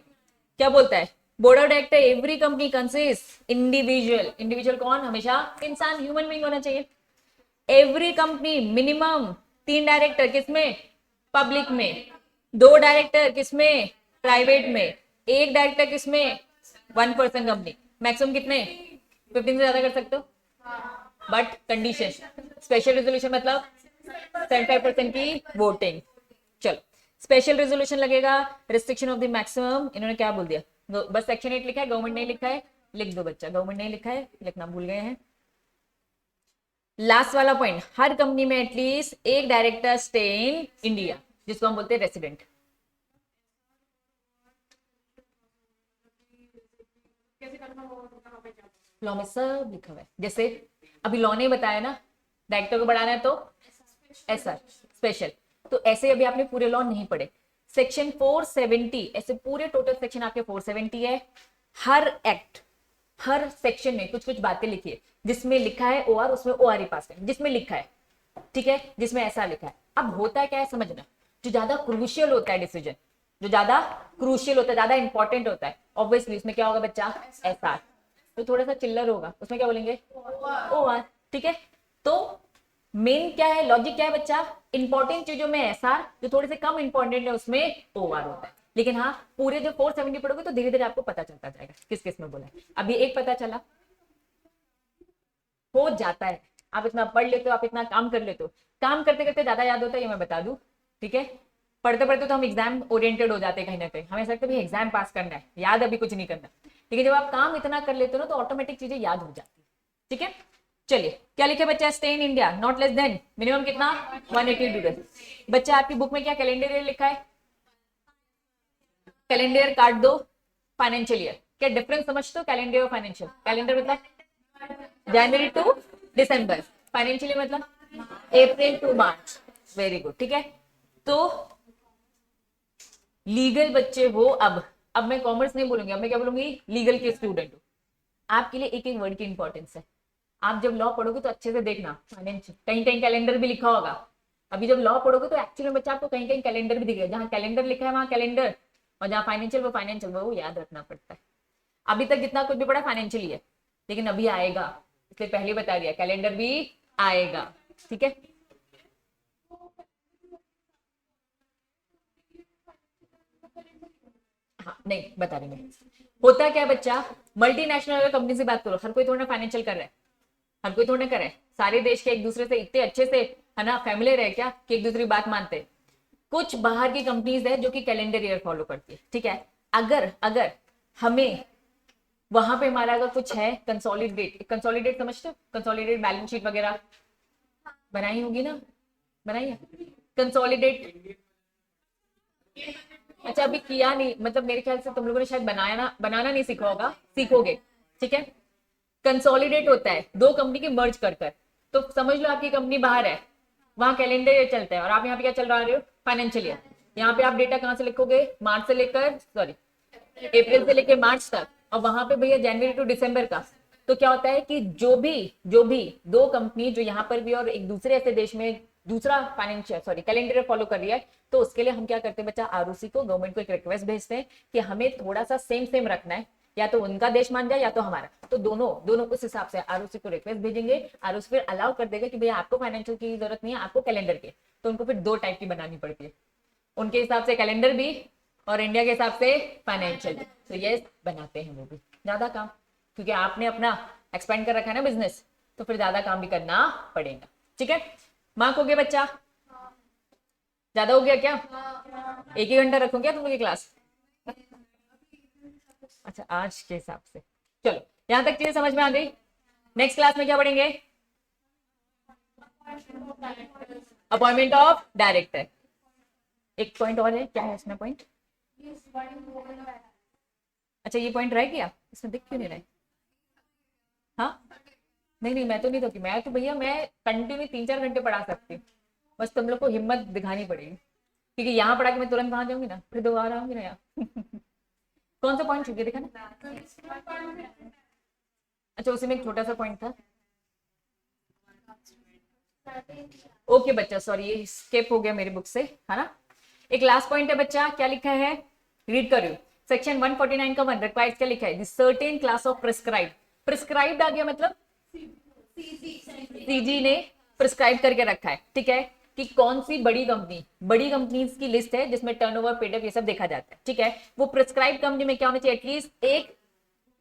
क्या बोलता है? Board of director every company consist individual, individual कौन? हमेशा इंसान, ह्यूमन बीइंग होना चाहिए। एवरी कंपनी मिनिमम 3 डायरेक्टर, किसमें? पब्लिक में। 2 डायरेक्टर किसमें? प्राइवेट में। 1 डायरेक्टर किसमें? 1 पर्सन कंपनी। मैक्सिमम कितने? 15 से ज्यादा कर सकते हो, बट कंडीशन स्पेशल रेजोल्यूशन, मतलब 75% की वोटिंग। चलो, स्पेशल रेजोल्यूशन लगेगा, रिस्ट्रिक्शन ऑफ द मैक्सिमम। इन्होंने क्या बोल दिया? बस सेक्शन 8 लिखा है, गवर्नमेंट नहीं लिखा है, लिख दो बच्चा, गवर्नमेंट नहीं लिखा है, लिखना भूल गए हैं। लास्ट वाला पॉइंट, हर कंपनी में एटलीस्ट एक डायरेक्टर स्टे इन इंडिया, जिसको हम बोलते हैं रेसिडेंट। लॉ में सब लिखा हुआ है, जैसे अभी लॉ ने बताया ना, डायरेक्टर को बढ़ाना है तो एसआर स्पेशल, तो ऐसे अभी आपने पूरे लॉ नहीं पढ़े। सेक्शन 470, ऐसे पूरे टोटल सेक्शन आपके 470 है। हर एक्ट, हर सेक्शन में कुछ कुछ बातें लिखी है, जिसमें लिखा है ओआर उसमें ओआर ही पास है, जिसमें लिखा है, ठीक है, जिसमें ऐसा लिखा है। अब होता क्या है समझना, जो ज्यादा क्रूशियल होता है डिसीजन, जो ज्यादा क्रूशियल होता है, ज्यादा इंपॉर्टेंट होता है, ऑब्वियसली उसमें क्या होगा बच्चा? एसआर। तो थोड़ा सा चिल्लर होगा, उसमें क्या बोलेंगे? ओआर। ठीक है? तो मेन क्या है, लॉजिक क्या है बच्चा? इंपॉर्टेंट चीजों में एसआर, जो थोड़े से कम इंपॉर्टेंट है उसमें ओआर होता है। लेकिन हाँ, पूरे जो 470 पढ़ोगे तो धीरे धीरे आपको पता चलता जाएगा किस किस में बोला है। अभी एक पता चला, हो जाता है, आप इतना पढ़ लेते हो, आप इतना काम कर लेते हो, काम करते करते ज्यादा याद होता है, ये मैं बता दूं। ठीक है? पढ़ते पढ़ते तो हम एग्जाम ओरिएंटेड हो जाते हैं कहीं ना कहीं, हमें लगता है एग्जाम पास करना है, याद अभी कुछ नहीं करना। लेकिन जब आप काम इतना कर लेते हो ना तो ऑटोमेटिक चीजें याद हो जाती है। ठीक है? चलिए, क्या लिखे बच्चा? Stay in India not less than minimum कितना? 180 डेज। बच्चा आपकी बुक में क्या कैलेंडर ईयर लिखा है? कैलेंडर ईयर काट दो, फाइनेंशियल ईयर, क्या डिफरेंस समझते हो? कैलेंडर और फाइनेंशियल, कैलेंडर मतलब जनवरी टू दिसंबर, फाइनेंशियल ईयर मतलब अप्रैल टू मार्च। वेरी गुड, ठीक है। तो लीगल बच्चे हो, अब मैं कॉमर्स नहीं बोलूंगी, अब मैं क्या बोलूंगी, लीगल के स्टूडेंट हो। आपके लिए एक एक वर्ड की इंपॉर्टेंस है। आप जब लॉ पढ़ोगे तो अच्छे से देखना, फाइनेंशियल कहीं कहीं कैलेंडर भी लिखा होगा। अभी जब लॉ पढ़ोगे तो एक्चुअली में बच्चा आपको कहीं कहीं कैलेंडर भी दिखेगा, जहां कैलेंडर लिखा है वहां कैलेंडर, और जहां फाइनेंशियल वो फाइनेंशियल, वो याद रखना पड़ता है। अभी तक जितना कुछ भी पढ़ा फाइनेंशियल ही है, लेकिन अभी आएगा, इसलिए पहले बता दिया कैलेंडर भी आएगा, ठीक है। हाँ नहीं बता रही मैं, होता क्या है बच्चा, मल्टीनेशनल कंपनी से बात करो, हर कोई थोड़ा ना फाइनेंशियल कर रहा है, हर कोई थोड़ा ना कर रहा है। सारे देश के एक दूसरे से इतने अच्छे से है ना फेमिलियर है क्या कि एक दूसरे की बात मानते हैं। कुछ बाहर की कंपनीज है जो कि कैलेंडर ईयर फॉलो करती है, ठीक है। अगर अगर हमें वहां पे हमारा अगर कुछ है कंसोलिडेट, कंसोलिडेट समझते हो, कंसोलिडेट बैलेंस शीट वगैरह बनाई होगी ना, बनाई है कंसोलिडेट। अच्छा अभी किया नहीं, मतलब मेरे ख्याल से तुम लोगों ने शायद बनाना नहीं सीखा होगा, सीखोगे, ठीक है। कंसोलिडेट होता है दो कंपनी की मर्ज कर कर, तो समझ लो आपकी कंपनी बाहर है, वहां कैलेंडर ईयर चलता है, और आप यहाँ पे क्या चल रहे हो, फाइनेंशियल ईयर। यहाँ पे आप डेटा कहाँ से लिखोगे, मार्च से लेकर सॉरी अप्रैल से लेकर मार्च तक, और वहां पे भैया जनवरी टू दिसंबर का। तो क्या होता है कि जो भी दो कंपनी जो यहाँ पर भी और एक दूसरे ऐसे देश में दूसरा फाइनेंशियल सॉरी कैलेंडर फॉलो कर रही है, तो उसके लिए हम क्या करते हैं बच्चा, आरओसी को, गवर्नमेंट को एक रिक्वेस्ट भेजते हैं कि हमें थोड़ा सा सेम सेम रखना है, या तो उनका देश मान जाए या तो हमारा, तो दोनों दोनों उस हिसाब से आरओसी को रिक्वेस्ट भेजेंगे। आरओसी फिर अलाउ कर देगा कि भैया आपको फाइनेंशियल की जरूरत नहीं है, आपको कैलेंडर की, तो उनको फिर दो टाइप की बनानी पड़ती है, उनके हिसाब से कैलेंडर भी और इंडिया के हिसाब से फाइनेंशियल भी। तो ये बनाते हैं वो भी, ज्यादा काम, क्योंकि आपने अपना एक्सपेंड कर रखा है ना बिजनेस, तो फिर ज्यादा काम भी करना पड़ेगा, ठीक है। मार्क हो गया बच्चा, ज्यादा हो गया क्या, एक ही घंटा रखूं क्या तुम लोग की क्लास? अच्छा आज के हिसाब से, चलो यहां तक चीजें समझ में आ गई। नेक्स्ट क्लास में क्या पढ़ेंगे, अपॉइंटमेंट ऑफ डायरेक्टर। एक पॉइंट और है, क्या है इसमें पॉइंट, अच्छा ये पॉइंट रह गया, इसमें दिख क्यों नहीं रहा है? हाँ नहीं नहीं मैं तो नहीं, तो मैं तो भैया मैं कंटिन्यू 3-4 घंटे पढ़ा सकती हूँ, बस तुम लोग को हिम्मत दिखानी पड़ेगी, क्योंकि यहाँ पढ़ा के मैं तुरंत वहां जाऊंगी ना, फिर दोबारा आऊंगी ना यहाँ कौन सा पॉइंट छूट गया देखा ना, अच्छा उसी में एक छोटा सा पॉइंट था। ओके बच्चा सॉरी ये स्किप हो गया मेरी बुक से, है ना। एक लास्ट पॉइंट है बच्चा, क्या लिखा है, रीड करो। सेक्शन 149 का 1 रिक्वायर्स क्या लिखा है, certain class of prescribe, prescribed आ गया मतलब सीजी ने प्रिस्क्राइब करके रखा है, ठीक है, कि कौन सी बड़ी कंपनीज की लिस्ट है जिसमें टर्नओवर, पेडअप ये सब देखा जाता है, ठीक है। वो प्रिस्क्राइब कंपनी में क्या होना चाहिए, एटलीस्ट एक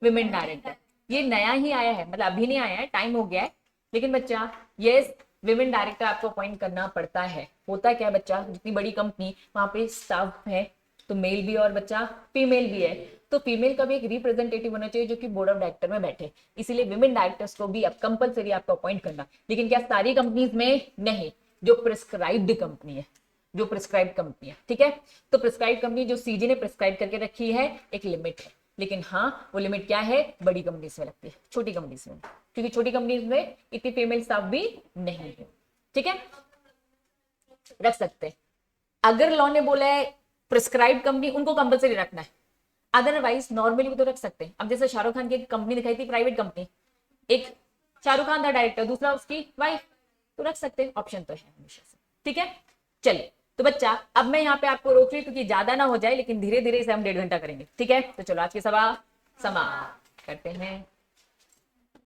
विमेन डायरेक्टर। ये नया ही आया है, मतलब अभी नहीं आया है, टाइम हो गया है, लेकिन बच्चा ये विमेन डायरेक्टर आपको अपॉइंट करना पड़ता है। होता क्या है बच्चा, जितनी बड़ी कंपनी वहां पे स्टाफ है, तो मेल भी और बच्चा फीमेल भी है, तो फीमेल का भी एक रिप्रेजेंटेटिव होना चाहिए जो कि बोर्ड ऑफ डायरेक्टर में बैठे, इसीलिए विमेन डायरेक्टर्स को भी अब कंपलसरी आपको अपॉइंट करना। लेकिन क्या सारी कंपनीज में नहीं, जो प्रिस्क्राइब्ड कंपनी है, जो प्रिस्क्राइब कंपनी है, ठीक है। तो प्रिस्क्राइब कंपनी जो सीजी ने प्रिस्क्राइब करके रखी है, एक लिमिट है, लेकिन हाँ वो लिमिट क्या है, बड़ी कंपनीज में लगती है, छोटी कंपनीज में, क्योंकि छोटी कंपनीज में इतनी फीमेल स्टाफ भी नहीं है, ठीक है, रख सकते हैं। अगर लॉ ने बोला है प्रिस्क्राइब कंपनी, उनको कंपलसरी रखना है, अदरवाइज नॉर्मली भी तो रख सकते हैं। अब जैसे शाहरुख खान की एक कंपनी दिखाई थी, प्राइवेट कंपनी, एक शाहरुख खान था डायरेक्टर, दूसरा उसकी वाइफ, तो रख सकते हैं, ऑप्शन तो है हमेशा से, ठीक है। चलिए तो बच्चा अब मैं यहाँ पे आपको रोक रही हूँ क्योंकि ज्यादा ना हो जाए, लेकिन धीरे धीरे इसे हम 1.5 घंटा करेंगे, ठीक है। तो चलो आज की सभा समाप्त करते हैं।